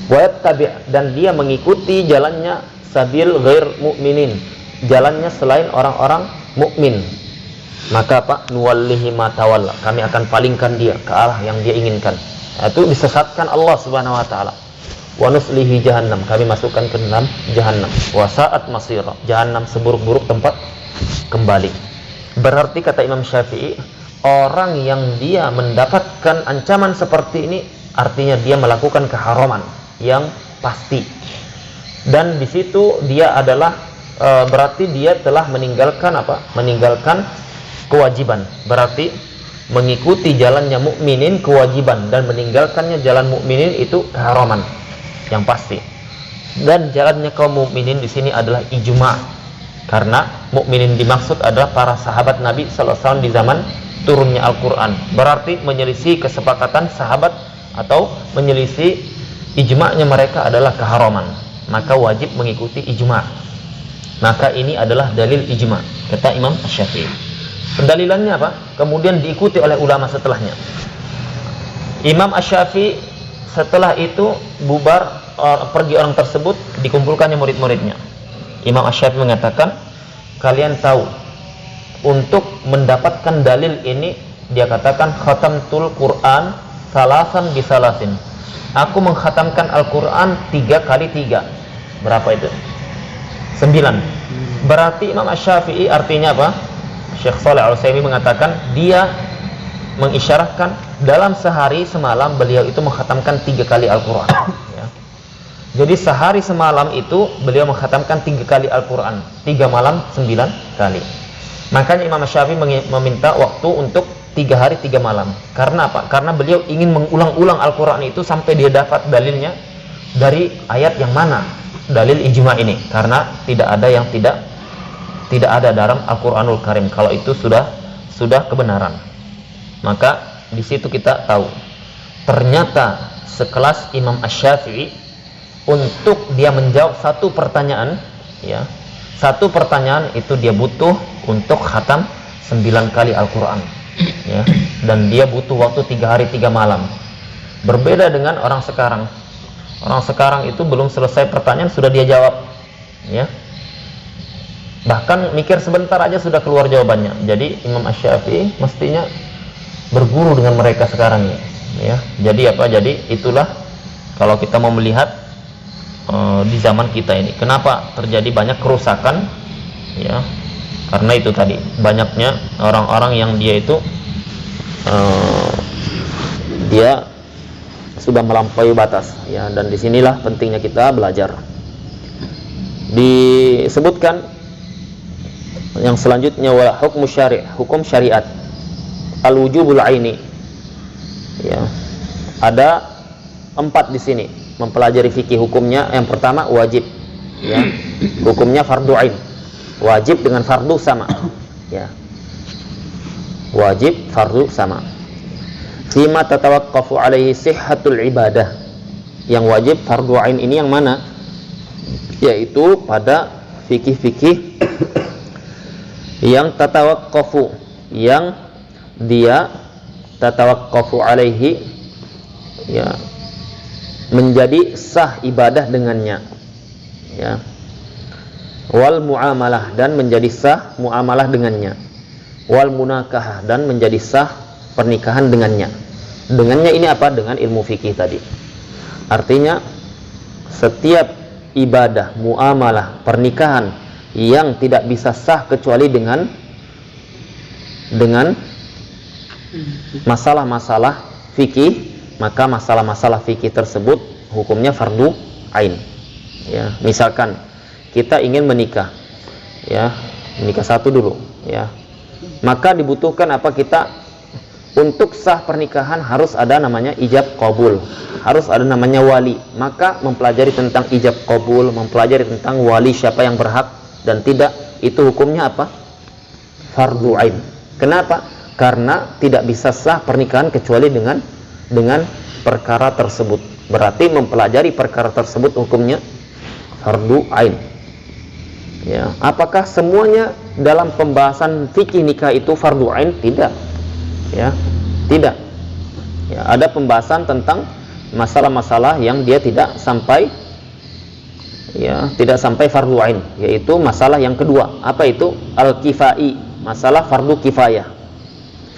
Wa yattabi', dan dia mengikuti jalannya sabil ghair mu'minin, jalannya selain orang-orang mukmin, maka apa? Nuwallihi ma tawalla, kami akan palingkan dia ke arah yang dia inginkan. Itu disesatkan Allah Subhanahu wa taala. Wa nuslihi jahannam, kami masukkan ke dalam jahannam. Wa sa'at masira, jahannam seburuk-buruk tempat kembali. Berarti kata Imam Syafi'i, orang yang dia mendapatkan ancaman seperti ini artinya dia melakukan keharaman yang pasti. Dan di situ dia adalah berarti dia telah meninggalkan apa? Meninggalkan kewajiban. Berarti mengikuti jalannya mukminin kewajiban, dan meninggalkannya jalan mukminin itu keharaman yang pasti. Dan jalannya kaum mukminin di sini adalah ijma', karena mukminin dimaksud adalah para sahabat Nabi sallallahu alaihi wasallam di zaman turunnya Al-Qur'an. Berarti menyelisih kesepakatan sahabat atau menyelisih ijma'nya mereka adalah keharaman, maka wajib mengikuti ijma'. Maka ini adalah dalil ijma', kata Imam Asy-Syafi'i. Pendalilannya apa? Kemudian diikuti oleh ulama setelahnya. Imam Asy-Syafi'i setelah itu bubar, pergi orang tersebut, dikumpulkannya murid-muridnya. Imam Asy-Syafi'i mengatakan, kalian tahu, untuk mendapatkan dalil ini, dia katakan, khatamtul Quran salasan bisalasin, aku mengkhatamkan Al-Quran 3 kali 3. Berapa itu? 9. Berarti Imam Asy-Syafi'i artinya apa? Syekh Shalih Al-Utsaimin mengatakan, dia mengisyarahkan dalam sehari semalam beliau itu mengkhatamkan 3 kali Al-Quran, ya. Jadi sehari semalam itu beliau mengkhatamkan 3 kali Al-Quran, 3 malam 9 kali. Makanya Imam Syafi'i meminta waktu untuk 3 hari 3 malam. Karena apa? Karena beliau ingin mengulang-ulang Al-Quran itu sampai dia dapat dalilnya dari ayat yang mana dalil ijma' ini. Karena tidak ada yang tidak ada dalam Al-Quranul Karim. Kalau itu sudah kebenaran. Maka di situ kita tahu ternyata sekelas Imam Asy-Syafi'i, untuk dia menjawab satu pertanyaan, ya, satu pertanyaan itu dia butuh untuk khatam 9 kali Al-Quran, ya, dan dia butuh waktu 3 hari 3 malam. Berbeda dengan orang sekarang. Orang sekarang itu belum selesai pertanyaan sudah dia jawab, ya. Bahkan mikir sebentar aja sudah keluar jawabannya. Jadi Imam Asy-Syafi'i mestinya berguru dengan mereka sekarang ya. Jadi apa? Jadi itulah kalau kita mau melihat di zaman kita ini, kenapa terjadi banyak kerusakan ya? Karena itu tadi, banyaknya orang-orang yang dia itu dia sudah melampaui batas ya, dan disinilah pentingnya kita belajar. Disebutkan yang selanjutnya wala hukmu syari', hukum syariat, al-wujubul aini ya. Ada 4 di sini mempelajari fikih hukumnya. Yang pertama wajib ya, hukumnya fardu ain. Wajib dengan fardu sama ya, wajib fardu sama. Fima tatawaqqafu alaihi sihhatul ibadah. Yang wajib fardu ain ini yang mana? Yaitu pada fikih-fikih yang tatawaqqafu, yang dia tatawaqqafu alaihi ya, menjadi sah ibadah dengannya ya. Wal muamalah, dan menjadi sah muamalah dengannya. Wal munakahah, dan menjadi sah pernikahan dengannya. Dengannya ini apa? Dengan ilmu fikih tadi. Artinya setiap ibadah, muamalah, pernikahan yang tidak bisa sah kecuali dengan masalah-masalah fikih, maka masalah-masalah fikih tersebut hukumnya fardu ain ya. Misalkan kita ingin menikah ya, menikah satu dulu ya, maka dibutuhkan apa? Kita untuk sah pernikahan harus ada namanya ijab qabul, harus ada namanya wali. Maka mempelajari tentang ijab qabul, mempelajari tentang wali, siapa yang berhak dan tidak, itu hukumnya apa? Fardu ain. Kenapa? Karena tidak bisa sah pernikahan kecuali dengan perkara tersebut. Berarti mempelajari perkara tersebut hukumnya fardu ain ya. Apakah semuanya dalam pembahasan fikih nikah itu fardu ain? Tidak ya, tidak ya. Ada pembahasan tentang masalah-masalah yang dia tidak sampai ya, tidak sampai fardu ain, yaitu masalah yang kedua. Apa itu? Al-kifai, masalah fardu kifayah.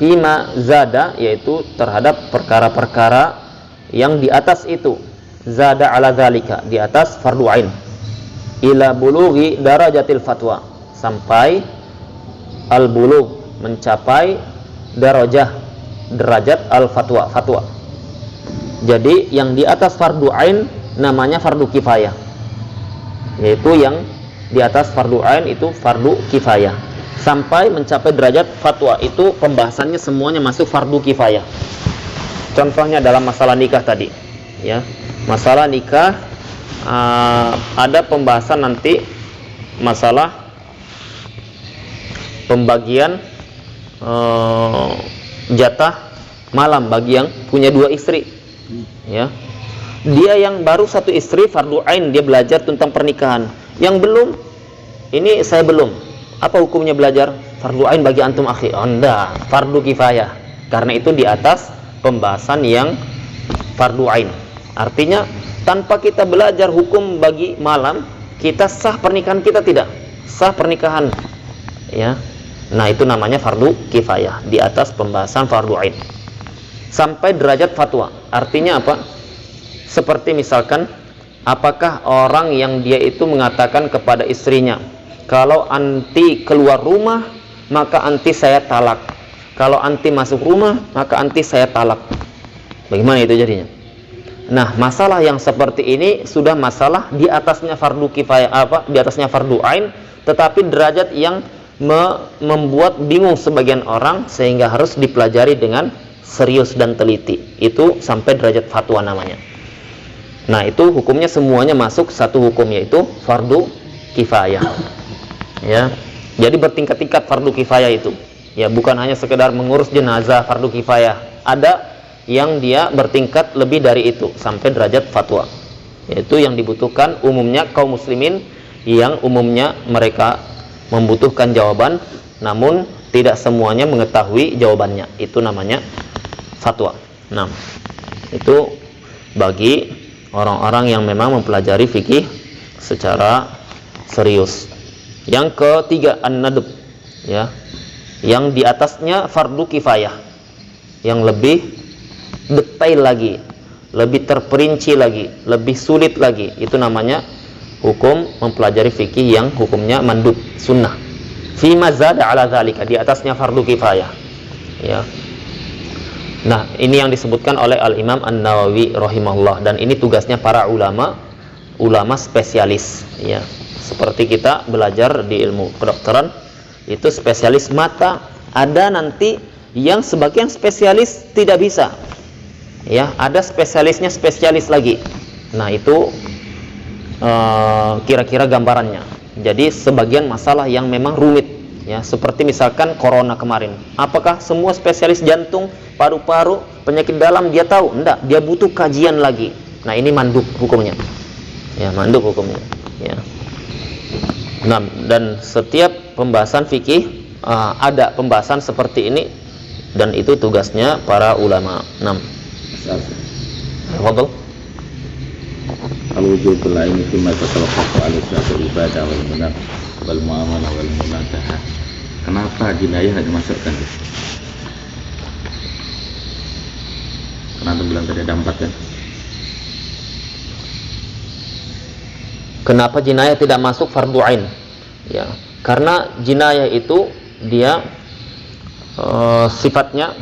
Fima zada, yaitu terhadap perkara-perkara yang di atas itu. Zada ala zalika, di atas fardu ain. Ila bulughi darajatil fatwa, sampai al-bulugh, mencapai derajat al-fatwa, fatwa. Jadi yang di atas fardu ain namanya fardu kifayah, yaitu yang di atas fardu ain itu fardu kifayah. Sampai mencapai derajat fatwa, itu pembahasannya semuanya masuk fardu kifayah. Contohnya dalam masalah nikah tadi ya, masalah nikah ada pembahasan nanti masalah pembagian jatah malam bagi yang punya 2 istri ya. Dia yang baru 1 istri fardu ain, dia belajar tentang pernikahan. Yang belum, ini saya belum, apa hukumnya belajar? Fardu ain bagi antum akhi. Oh enggak, fardu kifayah, karena itu di atas pembahasan yang fardu ain. Artinya tanpa kita belajar hukum bagi malam, kita sah pernikahan kita tidak? Sah pernikahan ya. Nah itu namanya fardu kifayah, di atas pembahasan fardu ain. Sampai derajat fatwa, artinya apa? Seperti misalkan, apakah orang yang dia itu mengatakan kepada istrinya, kalau anti keluar rumah maka anti saya talak, kalau anti masuk rumah maka anti saya talak. Bagaimana itu jadinya? Nah masalah yang seperti ini sudah masalah di atasnya fardu kifayah, apa? Di atasnya fardu ain, tetapi derajat yang membuat bingung sebagian orang sehingga harus dipelajari dengan serius dan teliti. Itu sampai derajat fatwa namanya. Nah itu hukumnya semuanya masuk satu hukum, yaitu fardu kifayah ya. Jadi bertingkat-tingkat fardu kifayah itu ya, bukan hanya sekedar mengurus jenazah fardu kifayah, ada yang dia bertingkat lebih dari itu sampai derajat fatwa, yaitu yang dibutuhkan umumnya kaum muslimin, yang umumnya mereka membutuhkan jawaban namun tidak semuanya mengetahui jawabannya, itu namanya fatwa. Nah itu bagi orang-orang yang memang mempelajari fikih secara serius Yang ketiga an-nadb, ya. Yang di atasnya fardu kifayah. Yang lebih detail lagi, lebih terperinci lagi, lebih sulit lagi. Itu namanya hukum mempelajari fikih yang hukumnya mandub, sunnah. Fi mazada ala dzalika, di atasnya fardu kifayah. Ya. Nah, ini yang disebutkan oleh Al-Imam An-Nawawi rahimahullah, dan ini tugasnya para ulama spesialis, ya. Seperti kita belajar di ilmu kedokteran, itu spesialis mata, ada nanti yang sebagian spesialis tidak bisa. Ya, ada spesialisnya spesialis lagi. Nah, itu kira-kira gambarannya. Jadi sebagian masalah yang memang rumit, ya, seperti misalkan corona kemarin. Apakah semua spesialis jantung, paru-paru, penyakit dalam dia tahu? Enggak, dia butuh kajian lagi. Nah, ini mandub hukumnya. Ya, mandub hukumnya, ya. Nah, dan setiap pembahasan fikih ada pembahasan seperti ini, dan itu tugasnya para ulama. 6. Fadhil. Al-wujub lain fi ma tatawaqqa alaihi syar'ul ibadah wal munaf wal muamalah wal munataha. Kenapa jinayah tidak dimasukkan? Karena antum bilang tadi ada 4 kan? Kenapa jinayah tidak masuk fardu ain? Ya, karena jinayah itu dia sifatnya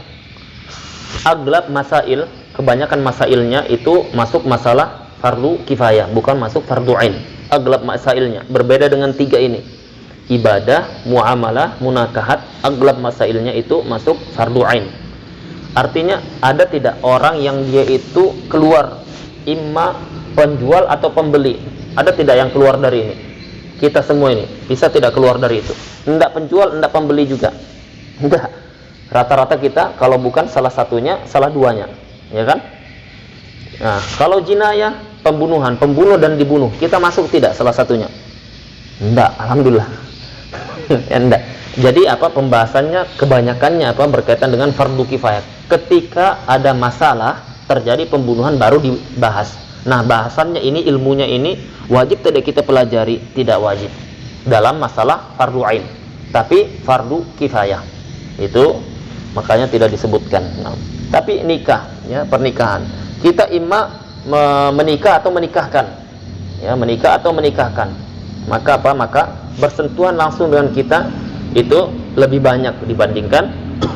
aglab masail, kebanyakan masailnya itu masuk masalah fardu kifayah, bukan masuk fardu ain. Aglab masailnya berbeda dengan 3 ini. Ibadah, muamalah, munakahat, aglab masailnya itu masuk fardu ain. Artinya ada tidak orang yang dia itu keluar, imma penjual atau pembeli, ada tidak yang keluar dari ini? Kita semua ini bisa tidak keluar dari itu? Enggak penjual, enggak pembeli juga, enggak. Rata-rata kita kalau bukan salah satunya, salah duanya, ya kan? Nah, kalau jinayah, pembunuhan, pembunuh dan dibunuh, kita masuk tidak salah satunya? Enggak, alhamdulillah. Ya, enggak. Jadi apa pembahasannya, kebanyakannya apa berkaitan dengan fardu kifayah. Ketika ada masalah terjadi pembunuhan baru dibahas. Nah, bahasannya ini, ilmunya ini wajib tidak kita pelajari? Tidak wajib dalam masalah fardu ain, tapi fardu kifayah itu makanya tidak disebutkan. Nah, tapi nikah, ya, pernikahan, kita imma menikah atau menikahkan, ya, menikah atau menikahkan, maka apa? Maka bersentuhan langsung dengan kita itu lebih banyak dibandingkan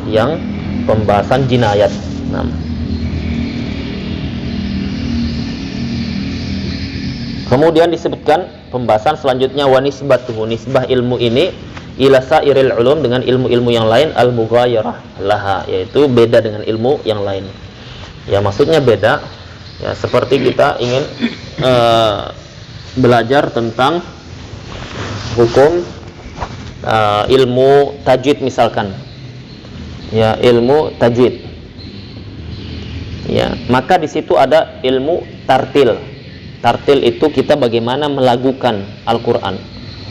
yang pembahasan jinayat. Nah, kemudian disebutkan pembahasan selanjutnya wa nisbatuhu, nisbah ilmu ini ila sairil ulum, dengan ilmu-ilmu yang lain, al mughayarah laha, yaitu beda dengan ilmu yang lain. Ya, maksudnya beda, ya, seperti kita ingin belajar tentang hukum ilmu tajwid misalkan. Ya, ilmu tajwid. Ya, maka di situ ada ilmu tartil. Tartil itu kita bagaimana melagukan Al-Qur'an.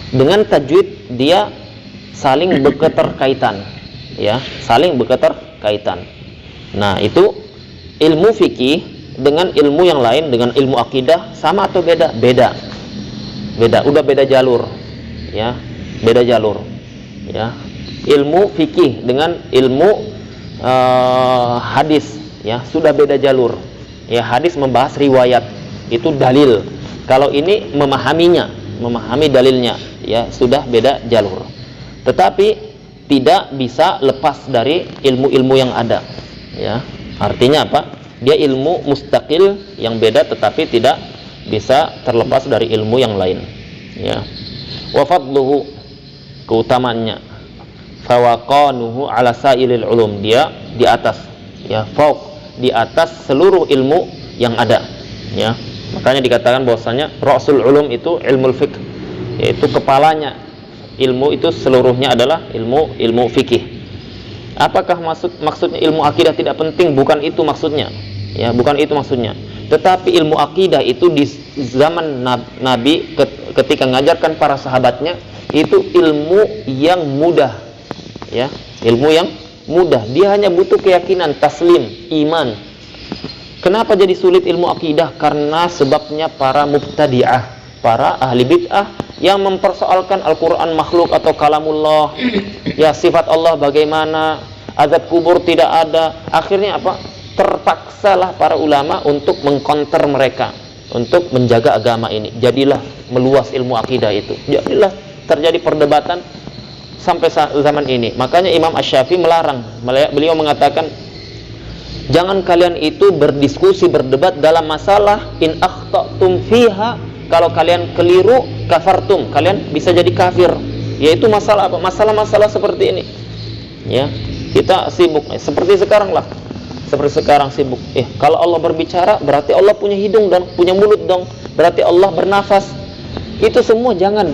Dengan tajwid dia saling berketerkaitan, ya, saling berketerkaitan. Nah, itu ilmu fikih dengan ilmu yang lain, dengan ilmu akidah sama atau beda? Beda. Beda, udah beda jalur. Ya, beda jalur. Ya. Ilmu fikih dengan ilmu hadis, ya, sudah beda jalur. Ya, hadis membahas riwayat, itu dalil. Kalau ini memahaminya, memahami dalilnya, ya, sudah beda jalur. Tetapi tidak bisa lepas dari ilmu-ilmu yang ada, ya. Artinya apa? Dia ilmu mustaqil yang beda, tetapi tidak bisa terlepas dari ilmu yang lain, ya. Wa fadluhu, keutamaannya, fawaqanuhu ala sailil ulum, dia di atas, ya, fauq, di atas seluruh ilmu yang ada, ya. Makanya dikatakan bahwasanya rasul ulum itu ilmu fiqh, yaitu kepalanya ilmu itu seluruhnya adalah ilmu fikih. Apakah maksudnya ilmu akidah tidak penting? Bukan itu maksudnya, ya, bukan itu maksudnya. Tetapi ilmu akidah itu di zaman Nabi ketika mengajarkan para sahabatnya itu ilmu yang mudah, ya, ilmu yang mudah. Dia hanya butuh keyakinan, taslim, iman. Kenapa jadi sulit ilmu akidah? Karena sebabnya para mubtadi'ah, para ahli bid'ah yang mempersoalkan Al-Quran makhluk atau kalamullah, ya sifat Allah bagaimana, azab kubur tidak ada. Akhirnya apa? Terpaksalah para ulama untuk mengkonter mereka, untuk menjaga agama ini. Jadilah meluas ilmu akidah itu, jadilah terjadi perdebatan sampai zaman ini. Makanya Imam Asy-Syafi'i melarang. Beliau mengatakan, jangan kalian itu berdiskusi, berdebat dalam masalah in akhtatum fiha, kalau kalian keliru kafartum, kalian bisa jadi kafir. Yaitu masalah apa? Masalah-masalah seperti ini. Ya, kita sibuk seperti sekarang lah. Seperti sekarang sibuk. Kalau Allah berbicara berarti Allah punya hidung dan punya mulut dong. Berarti Allah bernafas. Itu semua jangan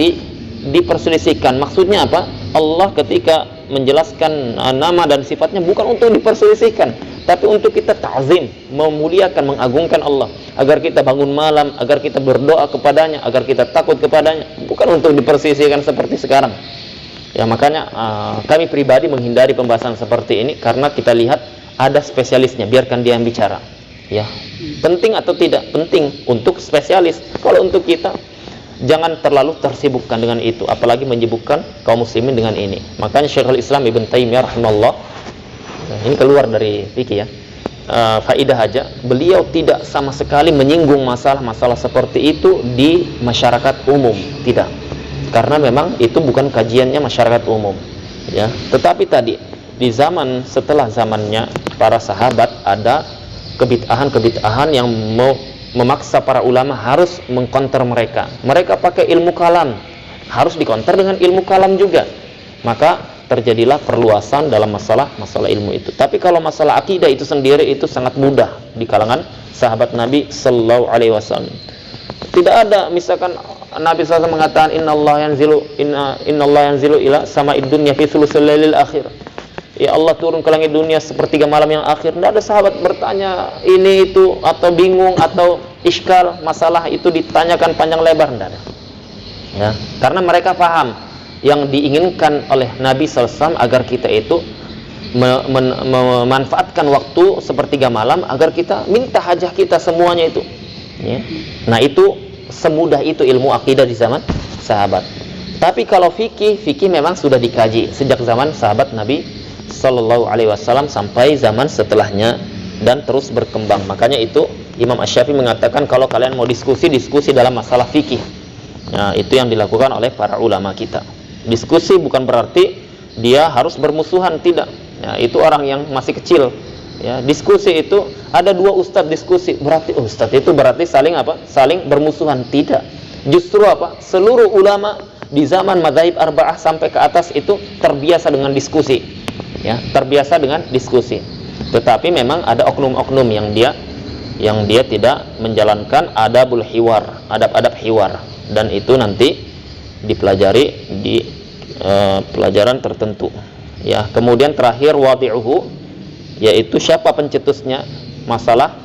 diperselisihkan. Maksudnya apa? Allah ketika menjelaskan nama dan sifatnya bukan untuk diperselisihkan, tapi untuk kita ta'zim, memuliakan, mengagungkan Allah, agar kita bangun malam, agar kita berdoa kepadanya, agar kita takut kepadanya, bukan untuk diperselisihkan seperti sekarang. Ya, makanya kami pribadi menghindari pembahasan seperti ini karena kita lihat ada spesialisnya, biarkan dia yang bicara. Ya, penting atau tidak penting untuk spesialis. Kalau untuk kita, jangan terlalu tersibukkan dengan itu, apalagi menyibukkan kaum muslimin dengan ini. Makanya Syekhul Islam Ibn Taimiyah rahimahullah, ini keluar dari fikih ya, faidah aja, beliau tidak sama sekali menyinggung masalah-masalah seperti itu di masyarakat umum, tidak, karena memang itu bukan kajiannya masyarakat umum ya. Tetapi tadi di zaman setelah zamannya para sahabat ada kebid'ahan yang memaksa para ulama harus mengkonter mereka. Mereka pakai ilmu kalam, harus dikonter dengan ilmu kalam juga. Maka terjadilah perluasan dalam masalah ilmu itu. Tapi kalau masalah akidah itu sendiri itu sangat mudah di kalangan sahabat Nabi Sallallahu Alaihi Wasallam. Tidak ada misalkan Nabi SAW mengatakan innallaha yanzilu ila sama'id dunya fi thulutsil lailil akhir. Ya Allah turun ke langit dunia sepertiga malam yang akhir. Tidak ada sahabat bertanya ini itu atau bingung atau iskal, masalah itu ditanyakan panjang lebar, tidak ada. Ya, karena mereka paham yang diinginkan oleh Nabi SAW agar kita itu memanfaatkan waktu sepertiga malam agar kita minta hajah kita semuanya itu. Ya. Nah itu semudah itu ilmu akidah di zaman sahabat. Tapi kalau fikih memang sudah dikaji sejak zaman sahabat Nabi Sallallahu Alaihi Wasallam sampai zaman setelahnya dan terus berkembang. Makanya itu Imam Asy-Syafi'i mengatakan kalau kalian mau diskusi dalam masalah fikih. Nah, itu yang dilakukan oleh para ulama kita. Diskusi bukan berarti dia harus bermusuhan, tidak. Ya, itu orang yang masih kecil. Ya, diskusi itu ada dua ustadz diskusi, berarti ustadz itu berarti saling apa? Saling bermusuhan, tidak. Justru apa? Seluruh ulama di zaman madzhab arba'ah sampai ke atas itu terbiasa dengan diskusi. Ya, terbiasa dengan diskusi. Tetapi memang ada oknum-oknum yang dia tidak menjalankan adabul hiwar, adab-adab hiwar, dan itu nanti dipelajari di pelajaran tertentu. Ya, kemudian terakhir wadi'uhu, yaitu siapa pencetusnya masalah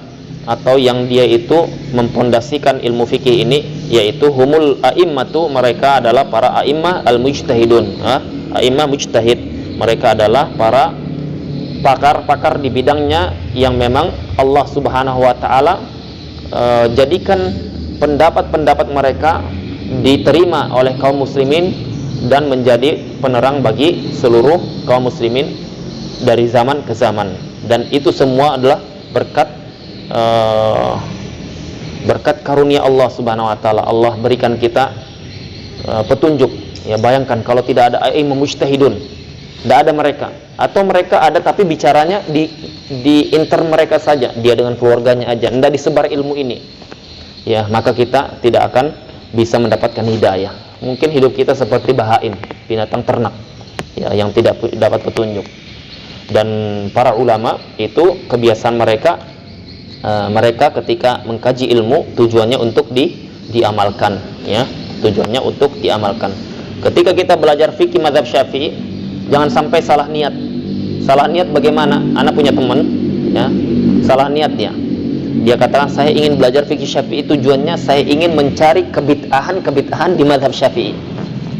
atau yang dia itu mempondasikan ilmu fikih ini, yaitu humul a'immatu, mereka adalah para a'immah al-mujtahidun, a'immah mujtahid. Mereka adalah para pakar-pakar di bidangnya yang memang Allah Subhanahu wa taala jadikan pendapat-pendapat mereka diterima oleh kaum muslimin dan menjadi penerang bagi seluruh kaum muslimin dari zaman ke zaman. Dan itu semua adalah berkat karunia Allah Subhanahu wa taala. Allah berikan kita petunjuk. Ya, bayangkan kalau tidak ada a'immah mujtahidun, tidak ada mereka, atau mereka ada tapi bicaranya di intern mereka saja, dia dengan keluarganya aja, tidak disebar ilmu ini, ya, maka kita tidak akan bisa mendapatkan hidayah. Mungkin hidup kita seperti bahaim, binatang ternak, ya, yang tidak dapat petunjuk. Dan para ulama itu kebiasaan mereka, mereka ketika mengkaji ilmu tujuannya untuk diamalkan, ya, tujuannya untuk diamalkan. Ketika kita belajar fikih mazhab Syafi'i, jangan sampai salah niat. Salah niat bagaimana? Anak punya teman, ya, salah niat dia. Dia katakan saya ingin belajar fikih Syafi'i, tujuannya saya ingin mencari kebid'ahan di mazhab Syafi'i.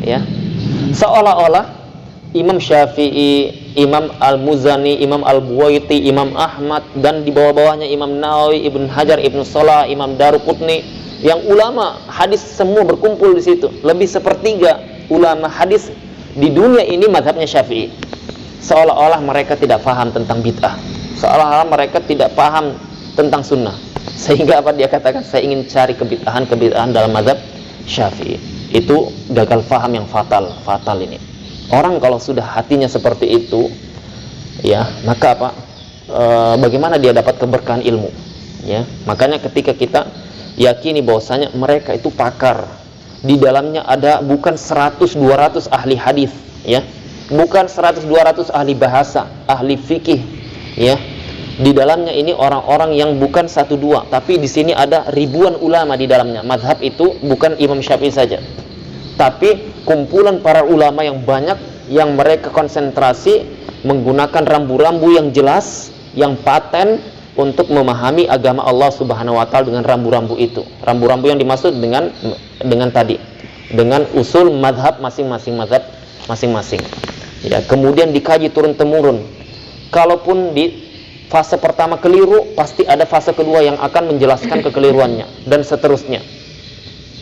Ya. Seolah-olah Imam Syafi'i, Imam Al-Muzani, Imam Al-Buwaiti, Imam Ahmad, dan di bawah-bawahnya Imam Nawawi, Ibn Hajar, Ibn Salah, Imam Daruqutni, yang ulama hadis semua berkumpul di situ. Lebih sepertiga ulama hadis di dunia ini mazhabnya Syafi'i. Seolah-olah mereka tidak paham tentang bid'ah, seolah-olah mereka tidak paham tentang sunnah. Sehingga apa dia katakan, saya ingin cari kebid'ahan dalam mazhab Syafi'i. Itu gagal paham yang fatal ini. Orang kalau sudah hatinya seperti itu, ya, maka apa? Bagaimana dia dapat keberkahan ilmu? Ya, makanya ketika kita yakini bahwasanya mereka itu pakar, di dalamnya ada bukan 100-200 ahli hadis, ya, bukan 100-200 ahli bahasa, ahli fikih, ya. Di dalamnya ini orang-orang yang bukan 1-2, tapi di sini ada ribuan ulama di dalamnya. Mazhab itu bukan Imam Syafi'i saja, tapi kumpulan para ulama yang banyak, yang mereka konsentrasi menggunakan rambu-rambu yang jelas, yang paten untuk memahami agama Allah Subhanahu wa taala dengan rambu-rambu itu. Rambu-rambu yang dimaksud dengan tadi, dengan usul mazhab masing-masing. Ya, kemudian dikaji turun temurun. Kalaupun di fase pertama keliru, pasti ada fase kedua yang akan menjelaskan kekeliruannya, dan seterusnya.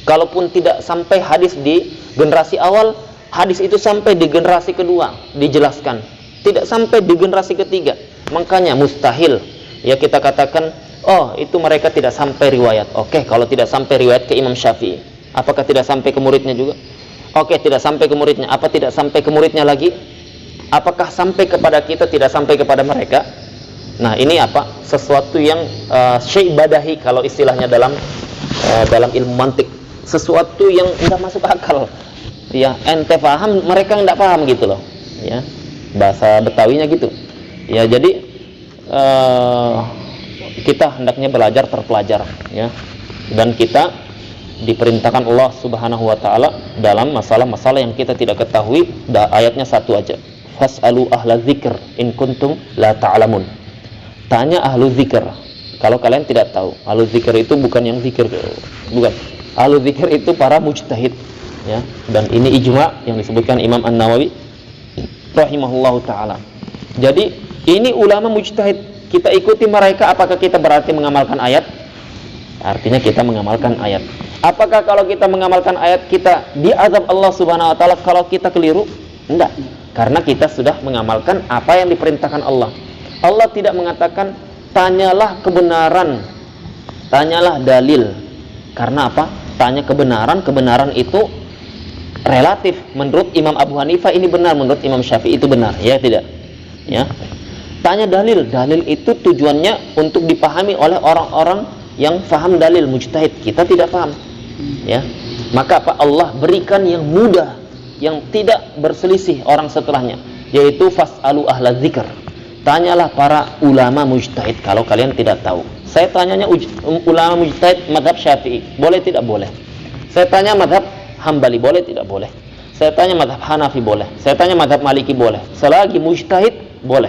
Kalaupun tidak sampai hadis di generasi awal, hadis itu sampai di generasi kedua dijelaskan, tidak sampai di generasi ketiga. Makanya mustahil, ya, kita katakan, oh, itu mereka tidak sampai riwayat. Oke, kalau tidak sampai riwayat ke Imam Syafi'i, apakah tidak sampai ke muridnya juga? Oke, tidak sampai ke muridnya, apa tidak sampai ke muridnya lagi? Apakah sampai kepada kita, tidak sampai kepada mereka? Nah, ini apa? Sesuatu yang syai' badahi kalau istilahnya dalam ilmu mantik. Sesuatu yang tidak masuk akal. Ya, ente paham, mereka tidak paham gitu loh. Ya, bahasa Betawinya gitu. Ya, jadi kita hendaknya belajar terpelajar, ya. Dan kita diperintahkan Allah Subhanahu wa taala dalam masalah-masalah yang kita tidak ketahui, ayatnya satu aja. Fas'alu ahla dzikr in kuntum la ta'lamun. Tanya ahlu zikr kalau kalian tidak tahu. Ahlu zikr itu bukan yang zikir, bukan. Ahlu zikr itu para mujtahid, ya. Dan ini ijma yang disebutkan Imam An-Nawawi rahimahullahu taala. Jadi ini ulama mujtahid, kita ikuti mereka. Apakah kita berarti mengamalkan ayat? Artinya kita mengamalkan ayat. Apakah kalau kita mengamalkan ayat kita diazab Allah Subhanahu wa taala kalau kita keliru? Enggak, karena kita sudah mengamalkan apa yang diperintahkan Allah. Allah tidak mengatakan tanyalah kebenaran, tanyalah dalil. Karena apa? Tanya kebenaran itu relatif. Menurut Imam Abu Hanifah ini benar, menurut Imam Syafi'i itu benar, ya tidak? Ya. Tanya dalil itu tujuannya untuk dipahami oleh orang-orang yang faham dalil, mujtahid. Kita tidak paham, ya. Maka apa? Allah berikan yang mudah, yang tidak berselisih orang setelahnya, yaitu fas'alu ahla dzikr. Tanyalah para ulama mujtahid kalau kalian tidak tahu. Saya tanyanya ulama mujtahid mazhab Syafi'i, boleh tidak? Boleh. Saya tanya mazhab Hambali, boleh tidak? Boleh. Saya tanya mazhab Hanafi, boleh. Saya tanya mazhab Maliki, boleh. Selagi mujtahid, boleh.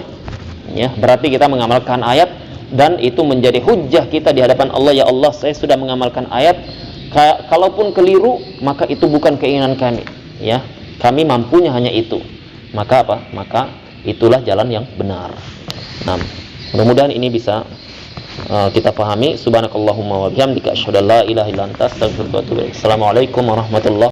Ya, berarti kita mengamalkan ayat, dan itu menjadi hujjah kita di hadapan Allah. Ya Allah, saya sudah mengamalkan ayat. Kalaupun keliru, maka itu bukan keinginan kami, ya. Kami mampunya hanya itu. Maka apa? Maka itulah jalan yang benar. Nah, mudah-mudahan ini bisa kita pahami. Subhanakallahumma wa bihamdika asyhadu an la ilaha illa anta astaghfiruka wa atubu ilaik. Assalamualaikum warahmatullahi